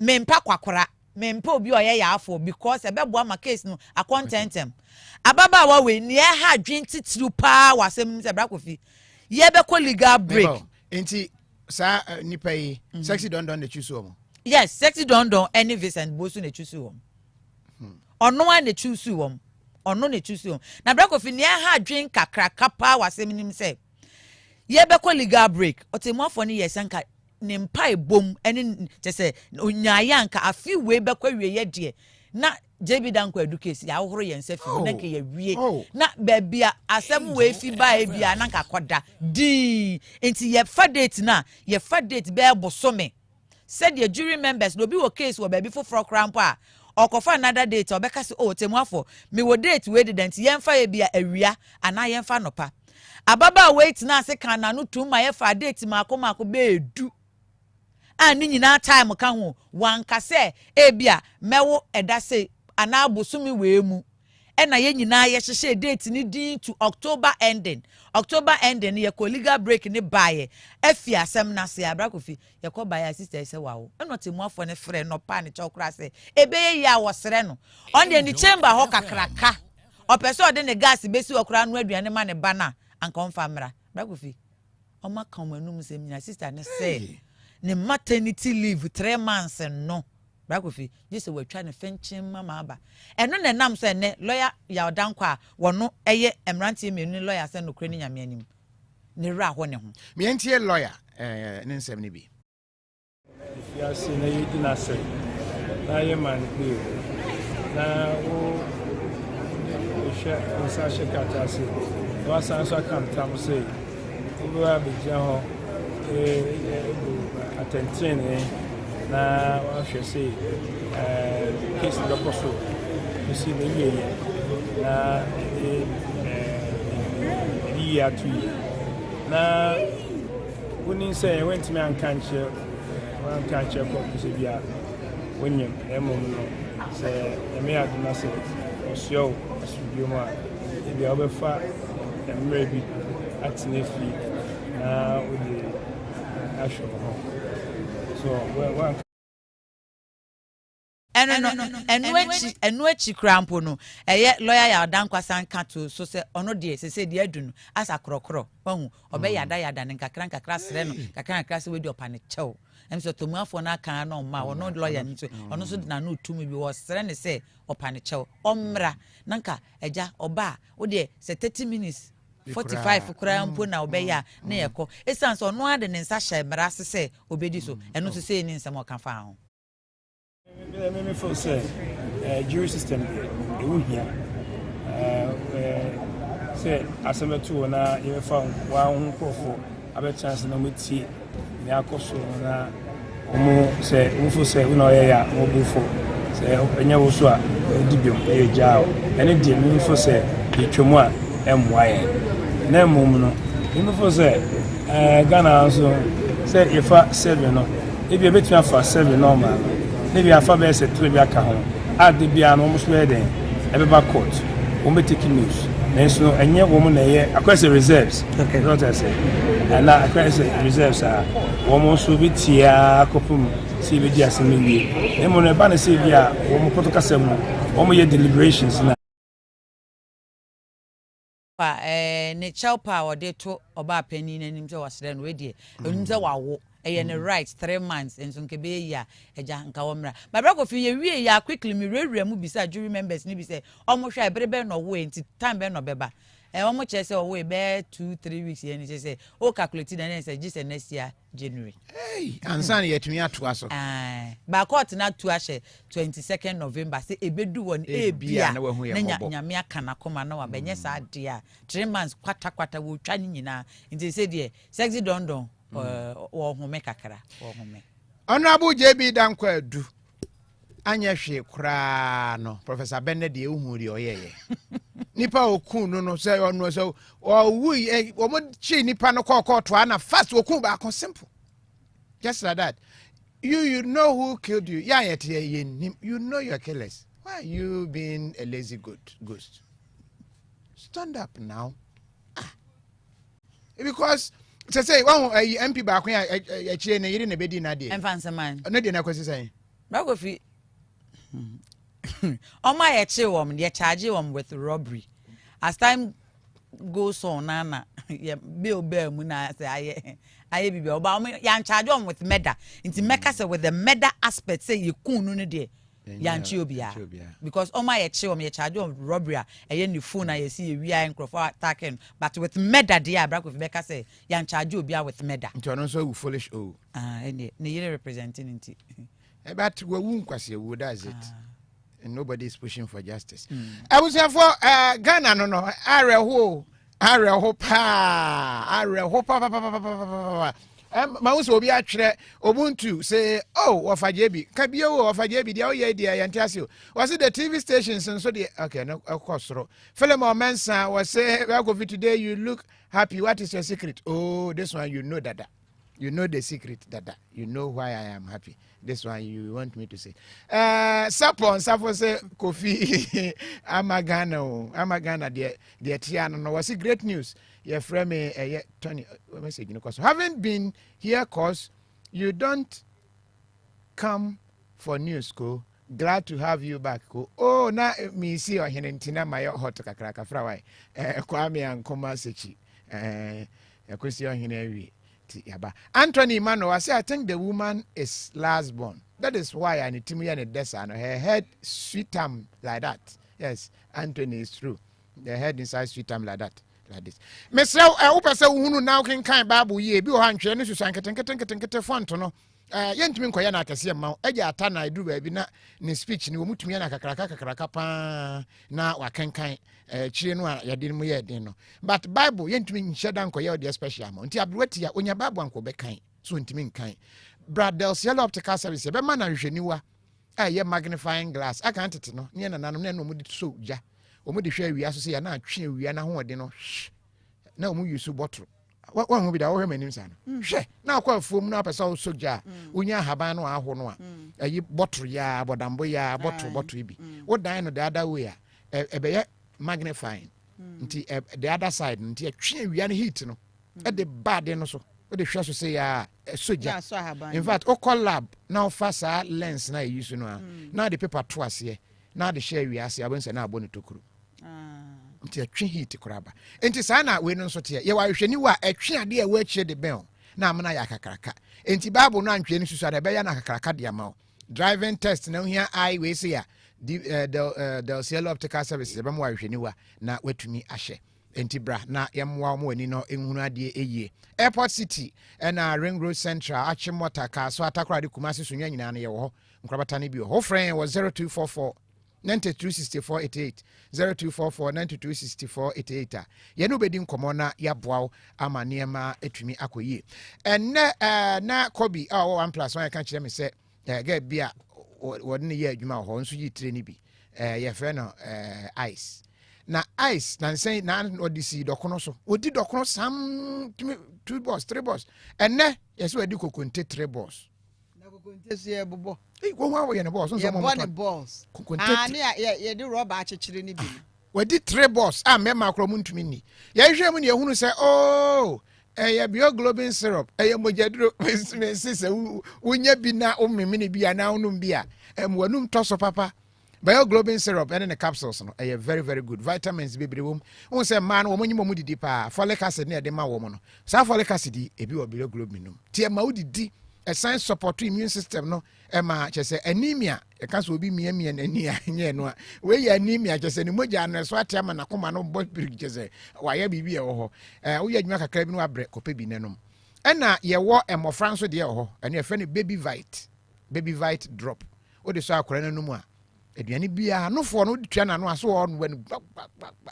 S9: mempa kwakora mempa obi oye ya afo because ebebo ama case no a contentem ababa wa we ni ha dwen titiru pa wasem se bra Kofi ye be ko legal break
S1: enti sa nipa yi sexy don de chusu omo
S9: yes sexy don any Vincent Bosu ne chusu omo ono an ne chusu omo ono ne chusu omo na bra Kofi ni ha dwen kakra kapa wasem nim se ye be ko legal break otemuafo ni yesanka ne mpa ebom ene se onyaaya nka afi we be kwa wie ye de na JB Dankwa edu case ya wohoro ye nsa fi na ke ye wie na baabia asem we fi ba e bia na nka koda di enti ye fa date na ye fa date be bosome said the jury members no bi wo case wo baabi foforo krampo a okofa another date obeka se o temuafo me wo date we didn't ye mfa ye bia awia ana ye mfa nopa ababa wait na se kan na no tuma ye fa date mako be edu ani nyina time ka ho wanka se ebia mewo eda se ana bosumi we mu ena ye nyina ye hyehye date ni din to October ending ye ko legal break ni baye afi asem na se abra Kofi ye ko baye sister se wawo eno temuafo ne frɛ no pa ne chokra se ebeye ya wosere no on the chamber ho kakraka opese ode ne gas besi okra no aduane ma ne bana anka onfa mra abra Kofi o ma kan manum se mina sister ne say ne maternity leave 3 months no bra Kofi just we twa ne fenchin mama aba eno ne nam so ne lawyer ya Dankwa wono eye emrantie menu lawyer se no kure ni nyame anim ne ra ho ne ho
S1: me entie lawyer ne nsem ne bi
S10: ya se na yidi na se na ye man bi na wo sha kata se wa san so kam tam se wo ba bi ho attention na wa hwe se case do koso si me ye na ya tu na woni say went me an kanche ko se bia wonyem emom no se me aduna se osio asubio ma bia obefa emre bi atena fi na wode ahwɛ ho so one
S9: enu echi krampo no eye lawyer ya dan kwasan kato so se ono de se de adunu asa krokro wahu obe yada ne nkakra sere no kakra se we de opane chew em so tomuafo na kan na ma ono lawyer ni so ono so na no tumi bi wo sere ne se opane chew omra nanka eja oba wo de se 30 minutes 45 krampo na obe ya na yeko esan so ono ade ne nsa hye mra se obedi so eno so se ni nsem okafa ho
S10: me feel say jury system it won't here say asembetu na you found one nkofo abe chance na meti me akoso na omo say unfo say una ya obufo say enya wo so a dibiom e jao ene die me feel say etwemu a emwaye na mum no me feel say Ghana so say if 7 no e be betwa for 7 normal maybe alphabet say 3 bi aka ho add the bia no almost where then ebeba court we be taking news nenso no enye wo mo na ye akwese reserves okay what I say and na akwese reserves are wo mo so bi tia akopum si bi dia asem wie e mo no ba na say bia wo mo koto kasem no wo mo ye deliberations na
S9: pa ne chelpa wo de to oba pani nanim se wasere no we die onim se wawo and right 3 months and so nkebe ya eja nka womra my brother Kofi ye wie ya quickly me rewre mu bisa jury members ni bi say omo hwa ebrebe no wo enti time be no beba omo che say wo be 2-3 weeks ye ni say o calculate na say just next year January
S1: hey ansan yetumi ato aso
S9: ba court na to ahye 22nd November say ebedu won ebia na nyame aka na koma na wa benye sa ade a 3 months kwata wo twa ni nyina enti say de sexy dondon wo home kakra wo home
S1: Honorable JB Dankwa Adu anya hwe kura no Professor Bernard ehuri oyeye nipa okun no say ono so wu wo mo chi nipa no kokko to ana fast okun ba kon simple just like that you know who killed you yeah yet you know your killers why you being a lazy ghost stand up now because say one MP ba ko ya chire ne yiri ne bedi na de
S9: emfanse man
S1: no de na kwesi say
S9: ba Kofi oma ya che wom ye charge wom with robbery as time goes on nana ya bill mu na say aye bibi oba ya charge wom with murder inti meka say with the murder aspect say ye kunu no de ya nchi obia because oma ya che wom ye charge wom robbery eye ni phone na ye see ye wi crofo attacking but with murder de abra Kofi meka say ya charge obia with murder
S1: nti ono so foolish
S9: ene ne yere representing inti
S1: but we won kwase wo that's it and nobody is pushing for justice. I was here for Ghana no areho pa ma wo so obi atwere Ubuntu say oh ofajebi kabio ofajebi dia oye dia yantiase was the TV stations and so the okay no akosoro Philemon Mensa was say Kofi today you look happy what is your secret oh this one you know that you know the secret that you know why I am happy. This one you want me to say. Sapon say Kofi Amagana the Tiano no was great news. Your friend me Tony message cause haven't been here cause you don't come for news ko glad to have you back ko oh na me see or henentina my hot kakraka frawai kwame ankoma sechi kwesi ohenewi Yaba. Anthony Mano, I say I think the woman is last born. That is why I need to me and her head sweet like that. Yes, Anthony is true. The head inside sweet like that. Like this. Mr. I hope I say who now can kind babu ye be on train to sank font no. Yentimi nkoya na akese ma eja atana edu ba bi na ne speech ni omutumi na kakraka pa na wakenkan chire no a yade mu ye den no but bible yentimi nhyeda nkoya the special ma nti abruati ya onya bible anko be kan so ntimi nkan brothers yellow optical service be ma na hweniwa ye magnifying glass aka antete no ne na nanom ne no mudi so ja omudi hwe awia so se ya na atwe awia na ho ode no na omu use bottle one will be the over many sana. She now quite form now as also ja. Unya habano ahonoa. A bottle ya, bodambo ya, bottle be. What dine the other way? A magnifying. nti the other side nti atwe awia no heat no the bad no so we the hwe so say ya soja in fact o call lab now fasa lens na use no now the paper to ase now the share wi ase abon say na abon tokuru nti atwe heat koraba nti saa na we no so te ye wa hwehwani wa atwe ade a we achie de ben na amna ya kakraka nti bible no antwe ni susu ade be ya na kakraka de ama driving test na hia I we say ya the CL optical services be mo wa hwehwani wa na watumi ahye enti bra na yemwa mo ani no enhunu ade eye airport city na ring road central achimota ka so atakra de kumase so nya nyina na ye wo ho nkrabata ne bi ho friend was 0244 926488 0244 926488 ye no bedi nkomo na yaboa ama niema etumi akoyie enne na Kobi a 1+1 kan kire me se ga bia wodne ye adwuma ho nso yi tire ni bi ye fe no ice na ice na nsen na odisi dokono so odi dokono sam 2 balls 3 balls enne yeso adi kokonte 3 balls
S3: na kokonte so ye bobo
S1: go wa ye ne balls so mo
S3: mo balls na ye di rubber achechire ni bi
S1: wadi 3 balls mema akro mu ntumi ni ye hwe mu ne ehunu se oh bioglobin syrup mojaduro se unya bi na umimi ni bi na unum bi wanum toso papa bioglobin syrup and the capsules no very very good vitamins bebre wom won say man wo monyimo mudidi pa folic acid na de ma wo mo no sa folic acid ebi wo bioglobin no tie ma udidi a science support immune system no ma chese anemia e ka so obi miamia na ni anye no we ya anemia chese ni moja na so atia ma na koma no bo big chese wa ya bibi e wo ho wo ya adwuma kakra bi no abre kope bi nenom na ye wo emofra so de ho ene efe ne baby vite drop o de so akora nanum a aduane bia nofo no de tua na no aso wo no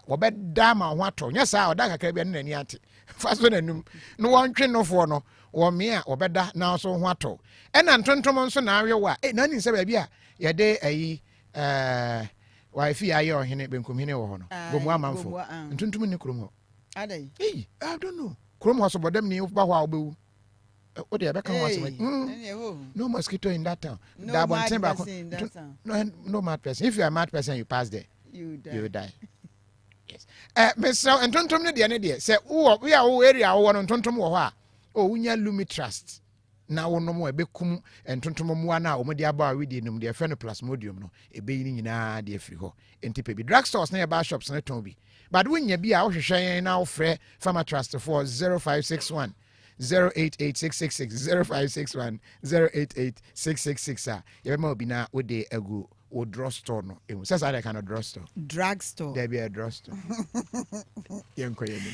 S1: wo be da ma ho ato nya sa o da kakra bi na ni ate fa so nanum no wontwe nofo no wo me a obeda na so ho ato ena ntontom nso na awe wa na ni nse ba bia ye de ayi wa fi aye ohene benkum hene wo ho no bomu amanfo ntontom ni krom ho
S3: adai
S1: I don't know krom ho so bodam ni ba ho a obewu o de be kan ho asem no mosquito in that town
S3: no
S1: mad person if you are a mad person you pass there you die yes Mr. ntontom ne de se wo we a wo area wo no ntontom wo ho a unya lumi trust na wonom ebekum entontom mu ana omode aba we de num de fe no plasmodium no ebeyi ni nyina de afiri ho entipe bi drugstores na eba shops na ton bi but wonya bi a wo hwehwen na wo frɛ Pharma Trust for 0561 088666 0561 088666 a yebema obi na wo de agu o drugstore no emu sasa that kind of drugstore there be a drugstore yenko yemi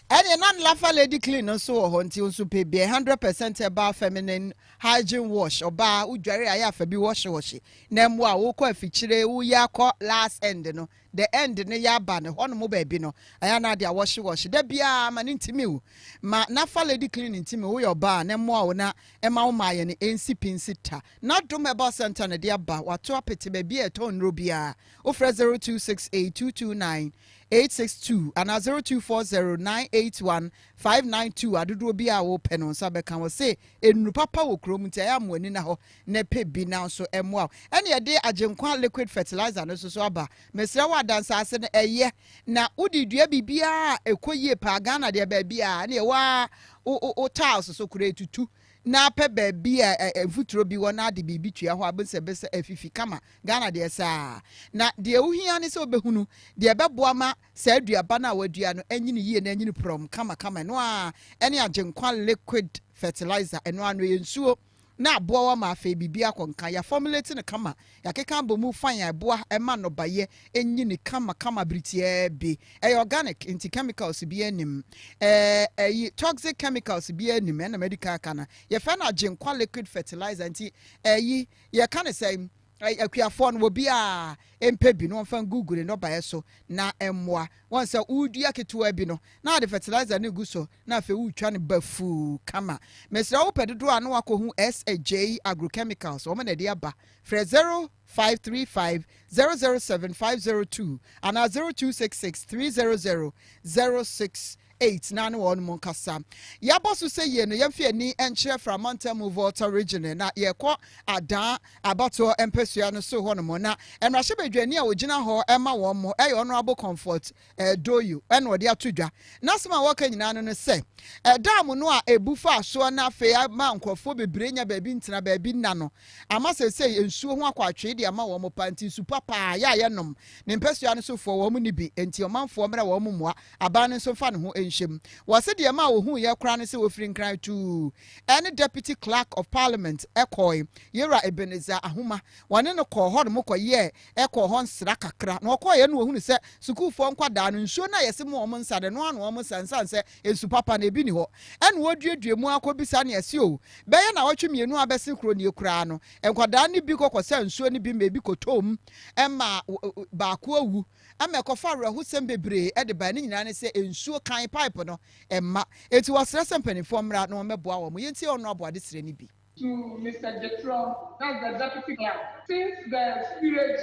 S3: any non lafa lady clean so ho nti nso pe be 100% about feminine hygiene wash oba udware aya fa bi wash na mu a wo ko afichire wo ya ko last end no the end ne ya ba ne hono mo ba bi no aya na dia wash da bia ma ne ntimi wo ma na fa lady clean ntimi wo yo ba na mo a wo na e ma wo ma ye ne ensipinsi na dom about center ne dia ba wato apete ba bi e ton ro bia o fra 0268229862 and 0240981592 adodo bi a wo pe no nsa be kan wo se enu papa wo krom nti aya mo ani na ho na pe bi na so emo a ene ye de agenkwa liquid fertilizer no so aba mesra wa dansa ase na eye na udidua bibia ekoyie pa Ghana de ba bia na ye wa o tiles so kure tutu na pe baby futuro bi wona de bibi tua ho abesebese afifi kama Ghana de saa na de ohia ne se obehunu de beboa ma sa aduaba na wadua no anyini yie na anyini prom kama no a ene agenkwa liquid fertilizer eno ano yensuo na aboa wa ma afa bibi akonka ya formulate ne kama ya keka bomu fan ya aboa ema no baye enyini kama britie be organic anti chemicals bi anim toxic chemicals bi anim na medical kana ya fa na genkwa liquid fertilizer anti ya kana say akuafo no bi a empe bi no fan google no baye so na emmoa won say udua ketewa bi no na the fertilizer ne guso na afa utwa ne bafu kama mesra wo pedodo a no akohu SAJ agrochemicals o me na de aba fra 0535 007502 and 0266 300 06 8 na ne won mo kasa ya bosu say ye no yemfe ani enche from Mountain Move Water region na ye ko adan abato empesua no so hono mo na enrahye badwani a ogina ho ema won mo e honorable comfort doyu ena ode atodwa na sema waka nyina no se dam no a ebufa aso na fe ma nkrofo bebre nya baabi ntina baabi nna no ama se ensuo ho akwatwe de ama won mo panti su papa ya ye nom ne mpesua no so fo won mo ni bi enti omanfo mra won mo moa aba no so fa ne ho enhyem wose de ma wo hu ye kra ne se wo firi nkran tu any deputy clerk of parliament ekoi yera ebeneza ahoma wone no ko ho no koye eko ho nsra kakra na okoye no wo hu se school fo nkwada no nsuo na yese mo mo nsade no ano mo sansan se ensu papa na ebi ni ho ene woduedue mu akobisa na yese o beye na wotwe mienu abese kro ni ekura no enkwada ni bi kokose nsuo ni bi mebi kotom emma ba ko awu ama ekofa rehu sembebre e de ba ni nyina ne se ensuo kan pipe no emma eti wasrese mpanifo mra no meboa wo mo yenti ono aboade sire ni bi
S11: to Mr. Jetro, that's the deputy clerk. Since the sewage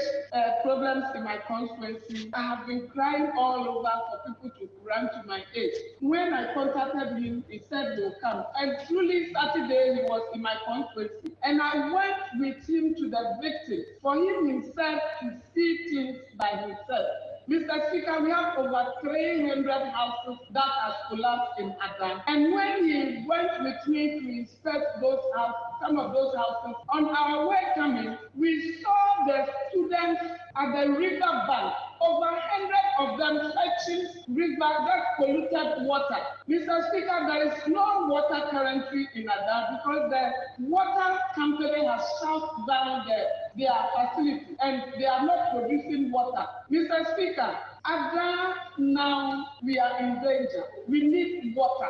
S11: problems in my constituency, I have been crying all over for people to run to my aid. When I contacted him, he said he'll come. And truly, Saturday, he was in my constituency. And I went with him to the victim for him himself to see things by himself. Mr. Speaker, we have over 300 houses that have collapsed in Adan. And when he went with me to inspect those houses, some of those houses, on our way coming, we saw the students at the river bank, over 100 of them fetching river that polluted water. Mr. Speaker, there is no water currently in Adan because the water company has shut down their facility and they are not producing water. Mr. Speaker, Adan now we are in danger. We need water.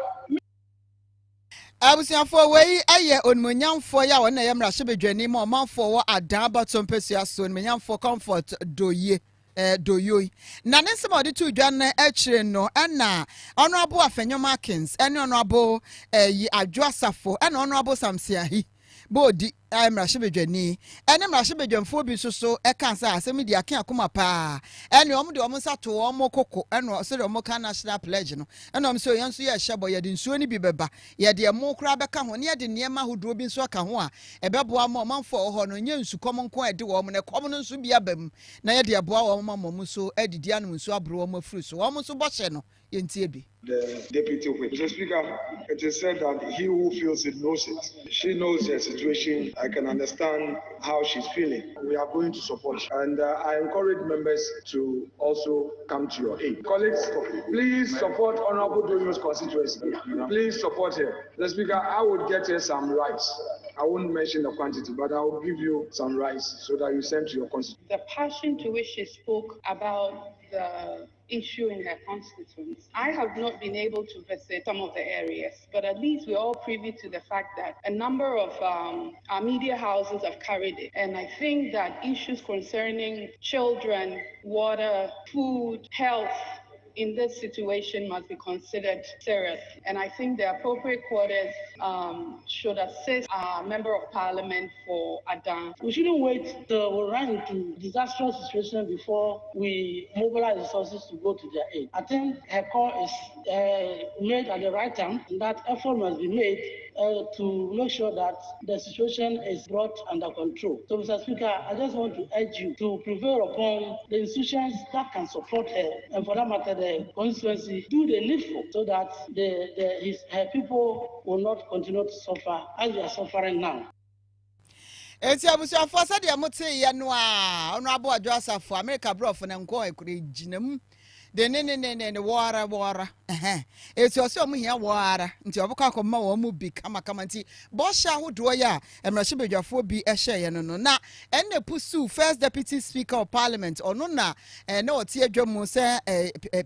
S3: Abusiafo wei aye onmonyamfo ya wona ye mrahye bedwani ma omanfo wo adan batom pesua so onmonyamfo comfort doye doyoi na ne nsema ode tu dwan akire no na honorable Afenyoma Kings ene honorable yi adwoasafo ene honorable Samsiahi bodi mrahye bedwani ene mrahye bedwamfo bi so ekansa asemi di aken akoma pa ene omde omsa to omo koko ene so de omo kan national pledge no ene omso yenso ye hyebo ye de nsuo ni bi beba ye de emo kura beka ho ne ye de niema hodo bi nso aka ho a ebeboa ma omanfo ho no nye nsu kom nko ede wo mo ne kom no nso bi abam na ye de aboa wo ma mo so adidi anum nsu abro wo mafuru so wo mo so bohye no yentie bi.
S6: The deputy whip. Mr. Speaker, it is said that he who feels it knows it. She knows the situation. I can understand how she's feeling. We are going to support her. And I encourage members to also come to your aid. Colleagues, please support Honorable Doyo's constituency. Please support her. Mr. Speaker, I would get her some rice. I won't mention the quantity, but I will give you some rice so that you send to your constituency.
S12: The passion to which she spoke about the issue in her constituents. I have not been able to visit some of the areas, but at least we're all privy to the fact that a number of our media houses have carried it. And I think that issues concerning children, water, food, health, in this situation must be considered serious. And I think the appropriate quarters should assist our member of parliament for Adan.
S13: We shouldn't wait till we run into disastrous situation before we mobilize resources to go to their aid. I think her call is made at the right time, and that effort must be made to make sure that the situation is brought under control. So, Mr. Speaker, I just want to urge you to prevail upon the institutions that can support her, and for that matter, the constituency, do the needful so that her people will not continue to suffer as they are suffering now.
S3: Eti abusuafo sɛ de mote ye no a ono abo adwasafo America bro for na nko ekure ginam de ne wara eti ose omu hia wara nti obuka akoma wo mu bi kama nti bo hya hodo ya emrahye bedwafo bi ehye ye no na enne pusu first deputy speaker of parliament ono na na otie adwamu se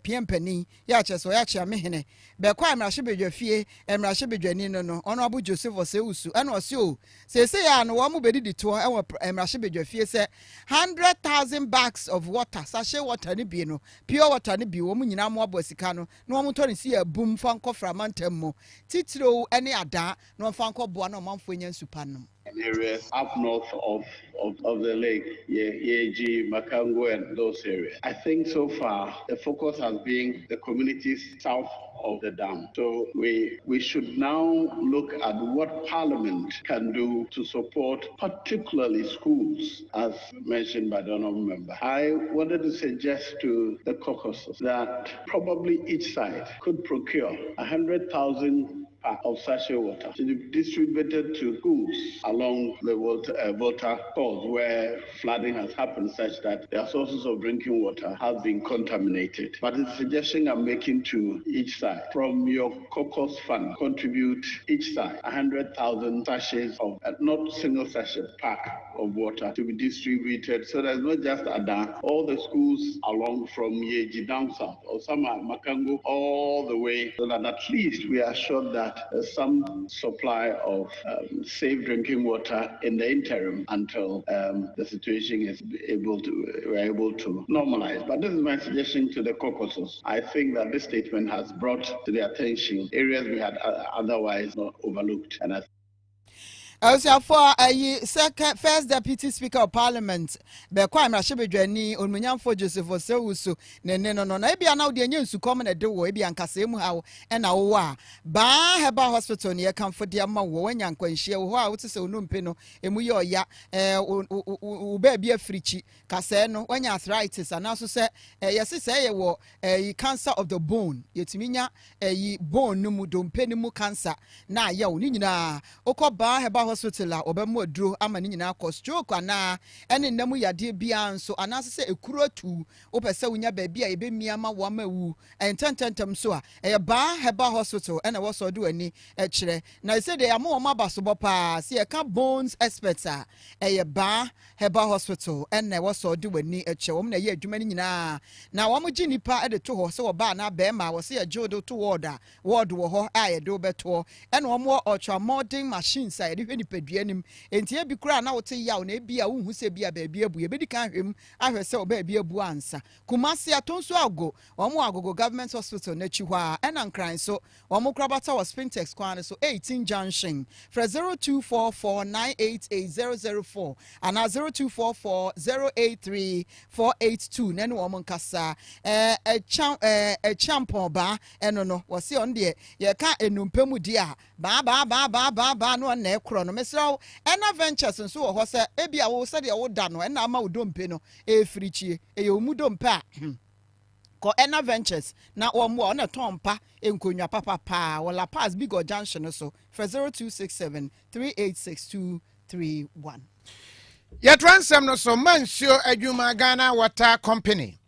S3: piempani ya cheso ya chia mehene be kwa emrahye bedwafie emrahye bedwani no ono abu Joseph Oseusu ena ose o se ya no wo mu bedidi to emrahye bedwafie se 100,000 bags of water sachet water ni bi no pure water ni bi wo mu nyina mo abosika no no mo to ne si abum fa nkofra mantam mo titiro ene ada no fa nkoboa no manfo nya nsupa no
S14: areas up north of the lake, Yeji, Makango, and those areas. I think so far the focus has been the communities south of the dam. So we should now look at what Parliament can do to support particularly schools, as mentioned by the honourable member. I wanted to suggest to the caucuses that probably each side could procure 100,000 of sachet water to be distributed to schools along the water course where flooding has happened, such that their sources of drinking water have been contaminated. But it's a suggestion I'm making to each side. From your caucus fund, contribute each side 100,000 sachets of, not single sachet, pack of water to be distributed, so that it's not just Ada, all the schools along from Yeji down south, or some are Makango, all the way, so that at least we are sure that there's some supply of safe drinking water in the interim until the situation is we're able to normalize. But this is my suggestion to the caucuses. I think that this statement has brought to their attention areas we had otherwise not overlooked. And
S3: Also for a second first deputy speaker of parliament be kwa mrashebedwani onmunyamfo Joseph Osewusu ne no ebia na de nyensu come na de wo ebia nkasa mu hawo e na wo a ba heba hospital ne yekamfo de ma wo wanya nkwanhie wo a wote se onumpe no emu ye oya wo ba bia frichi kasa no wanya arthritis anaso se yesi se ye wo cancer of the bone yetiminya bone no mu dompe no mu cancer na ya wo ni nyina okoba heba hospital a obemu aduro ama ni nyina ko stroke ana ene namu yade bia nso ana se ekuro tu opese wunya ba bia ebemia ma wo mawu entententem so a ba heba hospital ene wo so do ani kire na se de amo ma baso pa se ka bones experts a ba heba hospital ene wo so do ani kire wo na ye adwuma ni nyina na wo mo gi nipa e de to ho se wo ba na be ma wo se ye jodo to ward wo ho a ye do beto ene wo mo ultra modern machines a ye nipaduanim entie bi kura na wote yawo na ebia wo hu se bia ba bia bu ebedi kan hwem ahwe se oba bia bu ansa Kumasi atonso ago omo agogo government hospital na chi hwa ena nkran so omo krabata was Spintex kwan so 18 junction for 0244988004 and 0244083482 nene omo nkasa champon ba eno no wose on de ye ka enumpemu dia ba no na ekro no mesrawo ena ventures nso wo ho se ebia wo se de wo da no ena ama wo dompe no efirichie eye omudompe a ko ena ventures na wo mo na tompa enkonwa papa wala pass big junction so for 0267386231
S1: ya transem no so mansio adwuma Ghana Water Company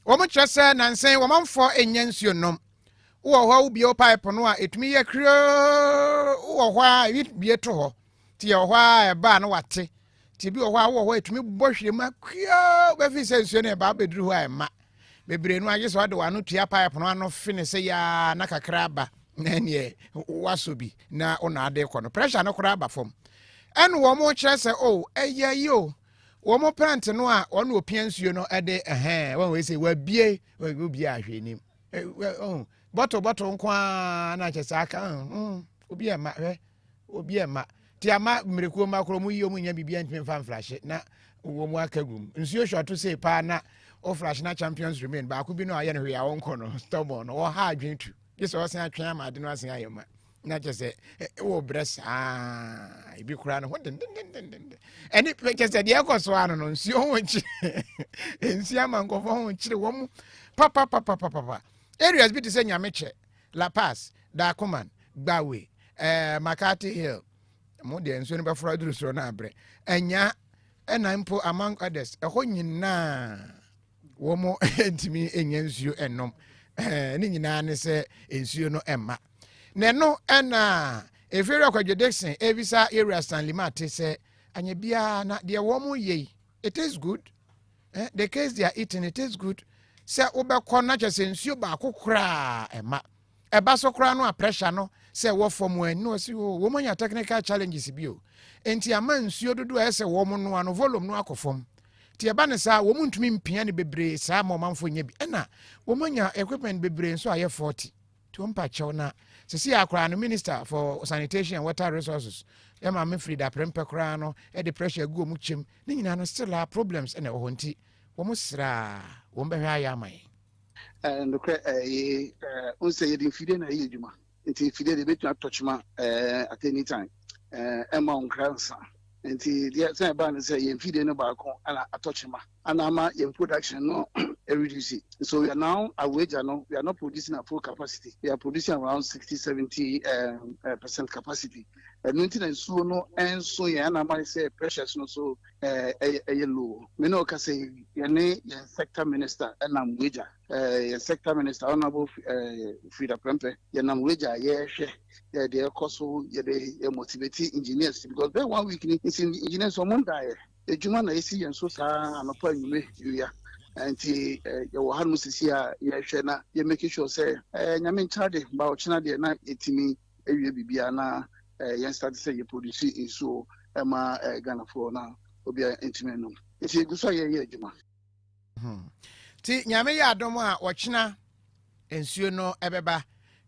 S1: wo mo kyerese nansen wo manfo enyansuo nom wo ho bi o pipe no a etumi ye kro wo ho a bi to ho ti ye ho a ba na wate ti bi wo ho etumi bohwe ma kyo be fi sensuo na ba beduru ho a ma bebre no age so de wano tua pipe no ano fine se ya na kakra ba na ne wasobi na ona ade ko no pressure no kra ba fom en wo mo kire se eya yo wo mo plant no a ono opiansuo no ede wo we se wa bie ahwenim bottle nkwa na chese aka obi ema obi ema ti ama mrekuo makro mu yiyo mu nya bibia ntime fan flash na wo mu akagum nsuo short say pa na o flash na champions remain ba ku bi no aye no hwe ya wonko no stubborn no ha adwentu yeso osen atwen ama de no asen ayema na chese wo bress ibi kura no den eni chese de ekoso ano no nsuo ho nchi ensi ama nkofo ho nchire wo mu papa areas bi to say Nyameche, La Paz, Dakuman, Gbawe, Makati Hill, mo de nso ne be fro aduru so na abre. Enya enampo among others. Eho nyina wo mo entimi enya nsuo enom. Ni nyina ne se nsuo no emma. Ne no ena efiri akwadedexen ebisa area Stanley Mate se anya bia na de wo mo ye. It is good. The case they are eating, it is good. Se obekọ na chese nsuo ba kokora ema eba so kora no a pressure no se wo form wan no si wo manya technical challenges bi o enti ama nsuo dodo ese wo mo no ano volume no akofom ti eba ne sa wo mu ntumi mpia ne bebre sa ma manfo nya bi ena wo manya equipment bebre nso aye 40 to mpa chew na se si akora no minister for sanitation and water resources e ma me frida prempe kora no e the pressure go mu chem ne nyina no still are problems ena wo nti wo musra wo mbehwa ya mai
S15: nokre unse yedin fide na yedwuma nti fide de betu atochma at any time emma onkransa nti dia say ba no say yen fide no ba ko ana atochma ana ma yen production no reduce. So we are now awaja no, we are not producing at full capacity. We are producing around 60-70% capacity. And nothing so no and so yeah na ma say pressures no so low. Me no ka say yen sector minister and am waja sector minister honorable Frida Prempe yen am waja hwe they also they motivate engineers because there 1 week is engineers so mon die ejuma na esi yen so sa anopa nyume yuya anti you have musisi a yehwe na ye make sure say nyame nchade ba ochina de na etimi ewie bibia na yen start say you produce so ma Ghana for na obi entimi no eti guso ye ejuma
S1: ti nyame ya adom a ochina ensuo no ebeba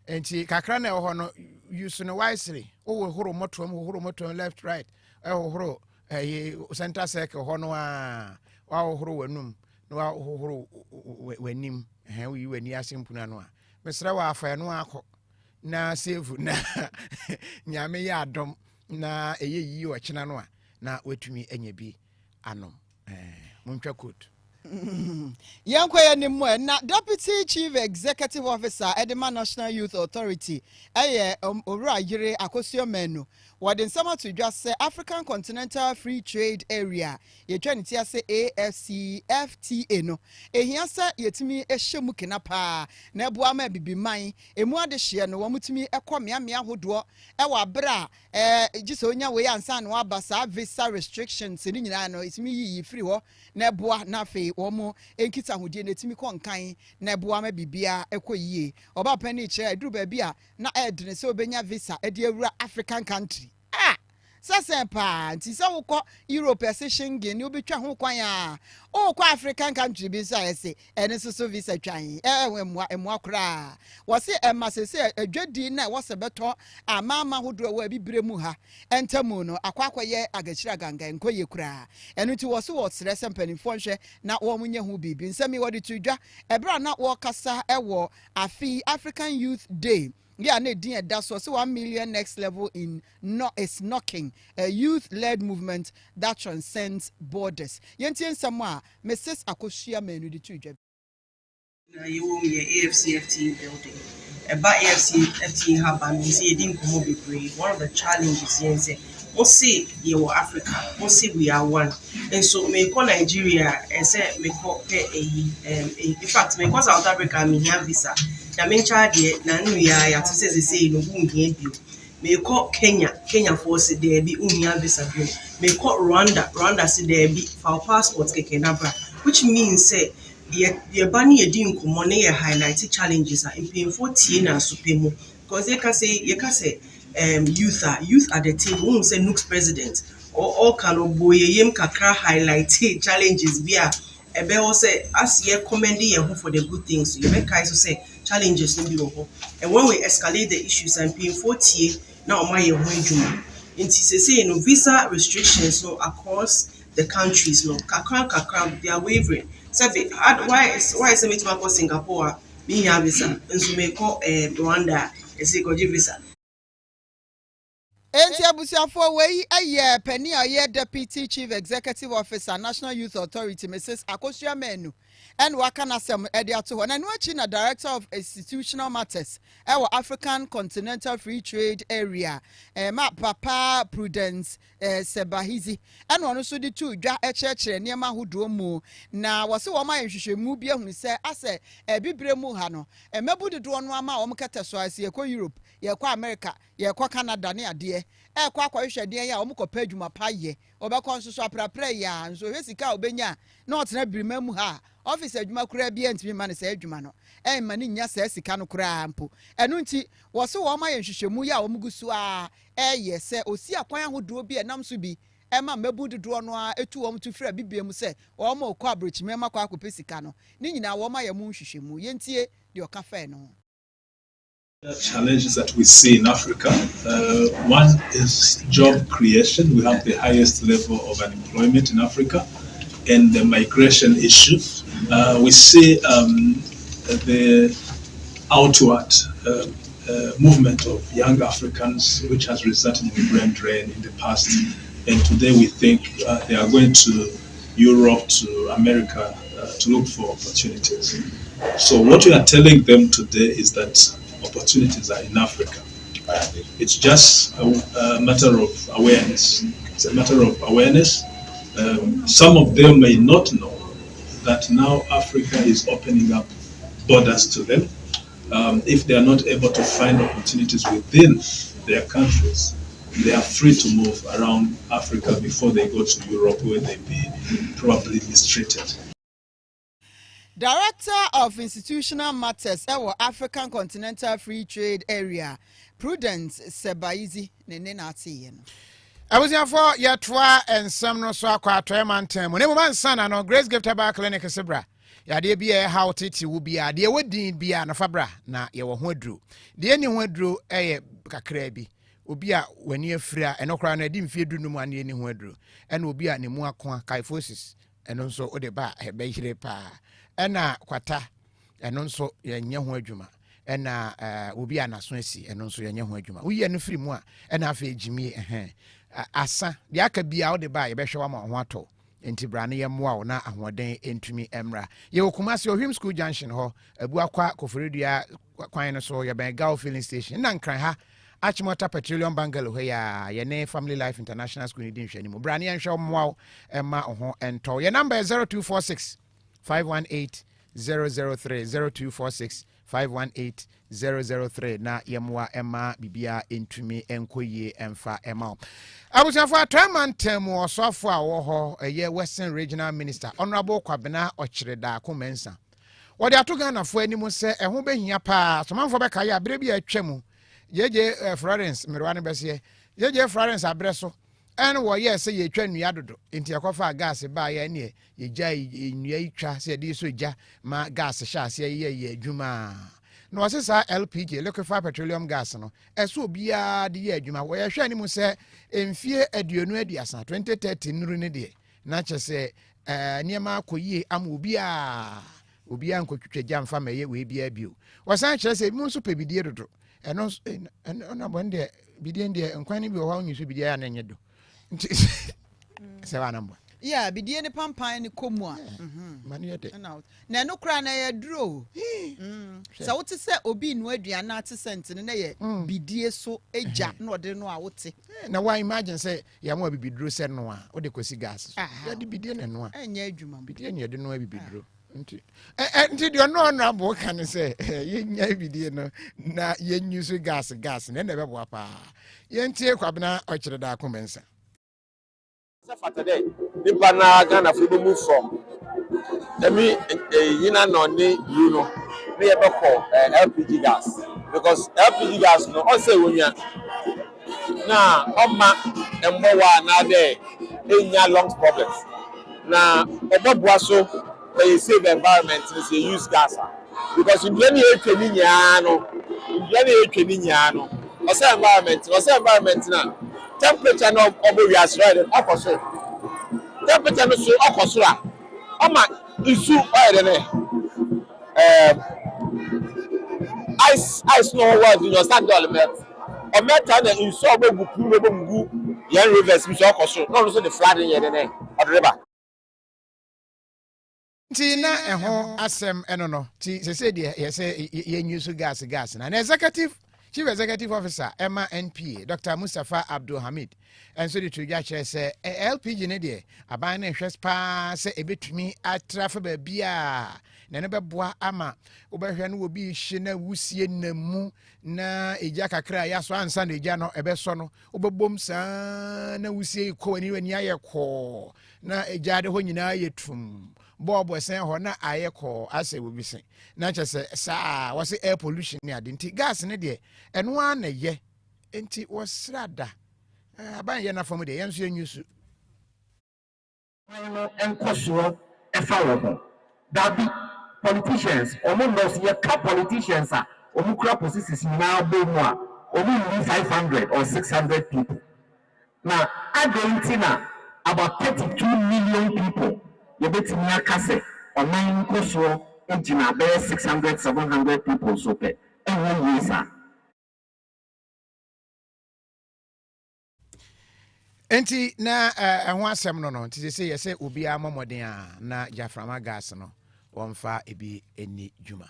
S1: enti kakra na ho no use no wisely o horo moto left right horo center circle ho no a wa horo wanum no wa horo wanim we wani asimpuna no a mesra wa afa no akọ na save na nyame ya adom na eyeyi o chena no a na wetumi anya bi anom montwa code
S3: Yankwe ni na Deputy Chief Executive Officer Edema National Youth Authority Owura Yire Akosua Menu wade nsama to just say African Continental Free Trade Area ye twa ntia say AFCFTA no ehia say yetimi ehyemu kenapa na eboa ma bibiman emu ade hye no wamutimi ekomeamea hodo wa bra gise onya we ansa no abasa visa restrictions ni nyina no etimi yi free ho na eboa na fe womo enkita hodie na etimi konkan na eboa ma bibia ekoyie oba pani che aduru ba bia na edene se obenya visa ede awura African country Sasempa, Tisa woko Europe Schengen, you be trying kwanya. Oh, kwa African country be say, and it's so visa trying. Mwakra. Was it a mass say a dread dinner was a better a mamma who drew away Bremuha and Tamuno, a quaquaye agachiraganga and koyekra. And it was what's less and penny fonche, not woman who be been semi what it to a brand not walk a war a fee African Youth Day. Yeah, that's also 1 million next level in is knocking a youth-led movement that transcends borders. Yentien Samoa, Mrs. Akosia Menu the two.
S16: You will be AFCFT building. About AFCFT hub and we see didn't come be brave. One of the challenges here is we say you Africa, we say we are one. And so me call Nigeria and say me call in fact me call South Africa me have visa. Na me charge na nu ya to say no hu hia bio. Me call Kenya for say there be unia visa bio. Me call Rwanda say there be for passport keke na bra, which means say the bani edi nkomo na ye highlight challenges are in 40 na supemo because you can say youth are the team who say Nooks president or all can oboyem kakra highlight challenges via ebe o say as ye commend ye for the good things you make guys say challenges no be wo and when we escalate the issues and paying 40 na o ma ye ho adwuma nti say no visa restrictions no across the countries no kakra they are wavering. Why is it to Singapore? Me have visa, and so me call Rwanda. Is it got visa?
S3: Enti abusiafo wei aye penny aye Deputy Chief Executive Officer National Youth Authority Mrs. Akosua Menu and wakana sem edi ato na nuachi na Director of Institutional Matters African Continental Free Trade Area ma Papa Prudence Sebahizi and one so di two dwa ekyekere niema hodo mu na wose wo ma hwehwemu bia hu se ase bibre mu ha no mebu de do no ama wo mkata so ase ye ko Europe ye ko America ye ko Canada ne ade kwa hwehwede ya wo mkopa adwuma pa ye obekọ nso so aprapra ya nso hwesika obenya na otena birima mu ha office adwuma kura bia ntimi ma ne se adwuma no ma ne nya se sika no kura ampo enu nti wo se wo ma ye hwehwemu ya wo mgusu a ye se osi akwan ahodo bi enam so bi ma mebu dodo no a etu wo mtu fra bibia mu se wo ma okọ abrochime ma kwa akopɛ sika no ni nyina wo ma ye mu hwehwemu yentie de okafa no.
S17: Challenges that we see in Africa. One is job creation. We have the highest level of unemployment in Africa, and the migration issue. We see the outward movement of young Africans, which has resulted in brain drain in the past. And today we think they are going to Europe, to America, to look for opportunities. So what we are telling them today is that opportunities are in Africa. It's just a matter of awareness. It's a matter of awareness. Some of them may not know that now Africa is opening up borders to them. If they are not able to find opportunities within their countries, they are free to move around Africa before they go to Europe, where they be probably mistreated.
S3: Director of Institutional Matters at African Continental Free Trade Area, Prudence Sebaizi Nenenati.
S1: I was here for Yatwa and some no so aqua tremantem. When man son no Grace Gift Tobacco Clinic Sebra. Ya de bia how titi will be a dear wedding bia na fabra na ye wo ho adru. De any ho adru kakra bi. Obi a wani afira enokra na di mfie du no mu ane ni ho adru. En obi a ne mu akwa kyphosis eno nso ode ba be hire pa. Ena kwata eno nso ye nya ho adwuma. Ena obi a naso asi eno nso ye nya ho adwuma. Wo ye no firi mu a ena afa ejimi asa de aka bia ode ba ye be hwe wa ma ho ato. Enti brane ye moa na ahoden entumi emra ye okumase ohwim school junction ho abu akwa koforedua kwan no so ye ben Gao filling station na nkran ha Achimota Petroleum Bungalow he ya ye ne Family Life International School ni din hwani mu brane ye nhwe moa emma ho ento ye number 0246 518 003 0246 518 003 na yemwa emma bibia entumi enkoye emfa emma abusanfo atwamantam osofo a wo ho eye Western Regional Minister Honorable Kwabena Ochireda Komensa wode atoga na fo animu se eho behia pa somanfo beka ya abre bia atwam jeje Florence Mirwane bese jeje Florence abreso en wo ye se ye twa nua dodo enti ekofa gas ba ya ne ye gya nua itwa se de so gya ma gas sha se ye adwuma no wasesa LPG liquefied petroleum gas no eso bia de ye adwuma wo ye hwe ni mu se emfie aduonu adiasa 2030 nuru ne de na chese niema akoyie ama obi a nkotwetwa gya mfa ma ye we bia bio wasan kire se mu nso pebidie dodo eno na bonde bidie de nkwan bi wo ha onyi so bidie ya na nyedo se wa namba
S3: yeah bidie ne pampan ne komu a
S1: mani yete
S3: na no kra na ye duro so wote se obi nu aduana ate sent ne ye bidie so eja na ode no a wote
S1: na why imagine say ya mo bibiduro se no a ode kosi gas ya de bidie ne no a
S3: enya adwuma
S1: bidie ne de no a bibiduro nti de no na bo kan say ye nya bidie no na ye nyusu gas na na bebo pa ye ntie Kwabena Ochireda Komensa
S18: Saturday, the Ghana food move from. Let me, no ni you know, me ever call LPG gas because LPG gas no also when you now and more now there in your lungs problems. Now about Boaso, they save the environment since you use gas because in any environment now temperature no we are right opposite. Temperature no so akosura ama isu oil ne ice no was in your stand element o meta na isu obogu puro bogu yan rivers bi so akosura no so the flooding ye ne odreba
S1: Tina eho asem eno ti se de ye se ye nyusu gas na Chief Executive Officer Emma NPA Dr. Mustafa Abdul Hamid and so the tuja chair say LPG ne de aban na hwes pa se ebetumi atrafa ba bia na ne beboa ama obehwe no obi hye na wusie na mu na eja kakra ya so ansa na eja no ebeso no obebom sa na wusie ko ani ayekọ na eja de ho nyina yetum bobo sen ho na ayekọ ase obi sen na chese sa wase air pollution ne ade nti gas ne de eno a na ye nti wasrada aban ye na fam de yenso yenyusu
S19: enkoso efa wo ho dabi politicians almost ye ka politicians a omukura positions na bomu a omu 500 or 600 people now Argentina about 32 million people you bet me akase online enkoso gyina bɛyɛ 600 700 people so pɛ ɛho yie saa.
S1: Enti na ɛho asɛm no nti sɛ yɛsɛ obi amɔmɔden a na Jaframa gas no wɔmfa ebi eni dwuma.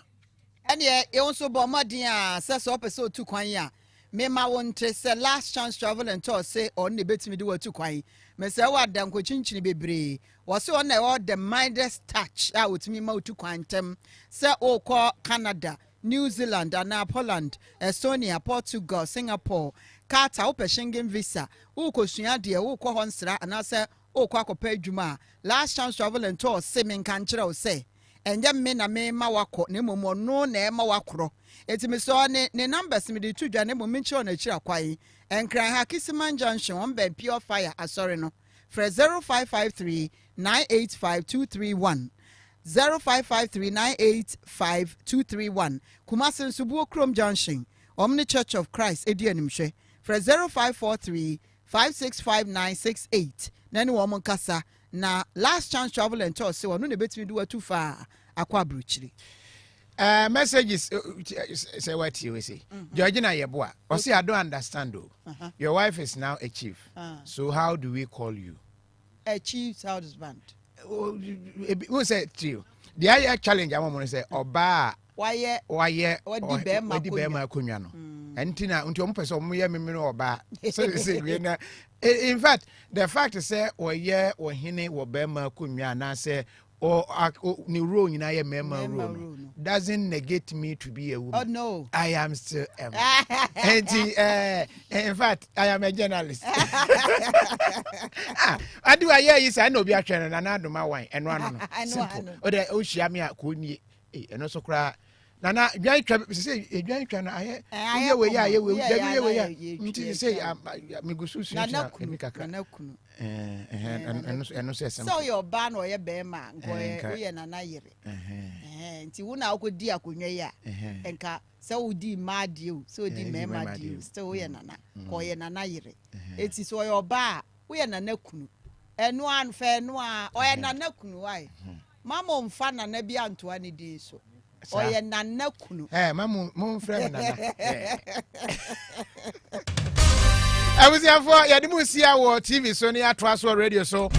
S3: Ɛne yɛn nso bɔ mmɔden a sɛ sɛ ɔpɛ sɛ otu kwan a mema wo nte sɛ last chance travel and tour say ɔno na ɛbɛtumi de watu kwan mesɛ wɔ adanko kyinkyini bebree wɔse ɔno na ɛwɔ the Midas touch a wɔtumi ma wotu kwan ntɛm sɛ ɔkɔ Canada, New Zealand anaa Poland, Estonia, Portugal, Singapore, Qatar, wopɛ Schengen visa, wokɔsua deɛ wokɔ hɔ nsra anaasɛ wokɔ akɔpɛ adwuma a last chance travel and tour se menka nkyerɛ wo sɛ ɛnyɛ me na me ma wakɔ ne mmom ɔno na ɛma wakorɔ etimi so ne numbers me de tu dwa ne mmom nkyerɛ na kyerɛ kwai ɛnkran ha Kisiman Junction on ben pure fire asɔre no frɛ 0553 985 231 0553 985 231 Kumasi Nsubuo Krom Junction Omni Church of Christ edi animhwɛ frɛ 0543 565968 nani wo mon kasa na last chance travel and tour say wonu na betimi do atu fa akwa bruchiri
S1: messages say what you say Georgina Yeboa or say I don't understand though. Your wife is now a chief so how do we call you
S3: a chief's husband
S1: who said to you the eye challenge I want to say oba
S3: why
S1: odi be ma konwa no entina unti omo pese omo ye memeno oba so say na in fact the fact is say oye ohene wo be ma konwa na say or ni role nyina ye mema role doesn't negate me to be a woman.
S3: Oh no,
S1: I am still and in fact I am a journalist. I do I hear you say I know be a trainer and I do my wine and one simple or the oshia me a kuni and also cry Nana, you say a giant trainer. I hear we say and
S3: so your ban or your bear man, go and an air. And you now could dear Kunya and ka so di mad you, so di mema you, still we and an air. It is your bar, we and a nekunu. And one fair noir or an anakunu. Why? Mamma fan and nebi Antoine did so. Oye nana kunu.
S1: Mum friend nana. I was here for Yadimusia or TV Sonia Traswa Radio so.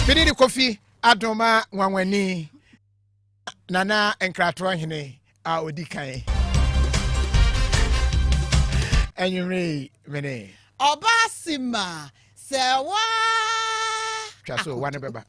S1: Fini Kofi Adomah Nwanwanii Nana and Kratwahine are Odikai. And you may Obaasimaa
S3: Serwaa
S1: Akoto. One beba.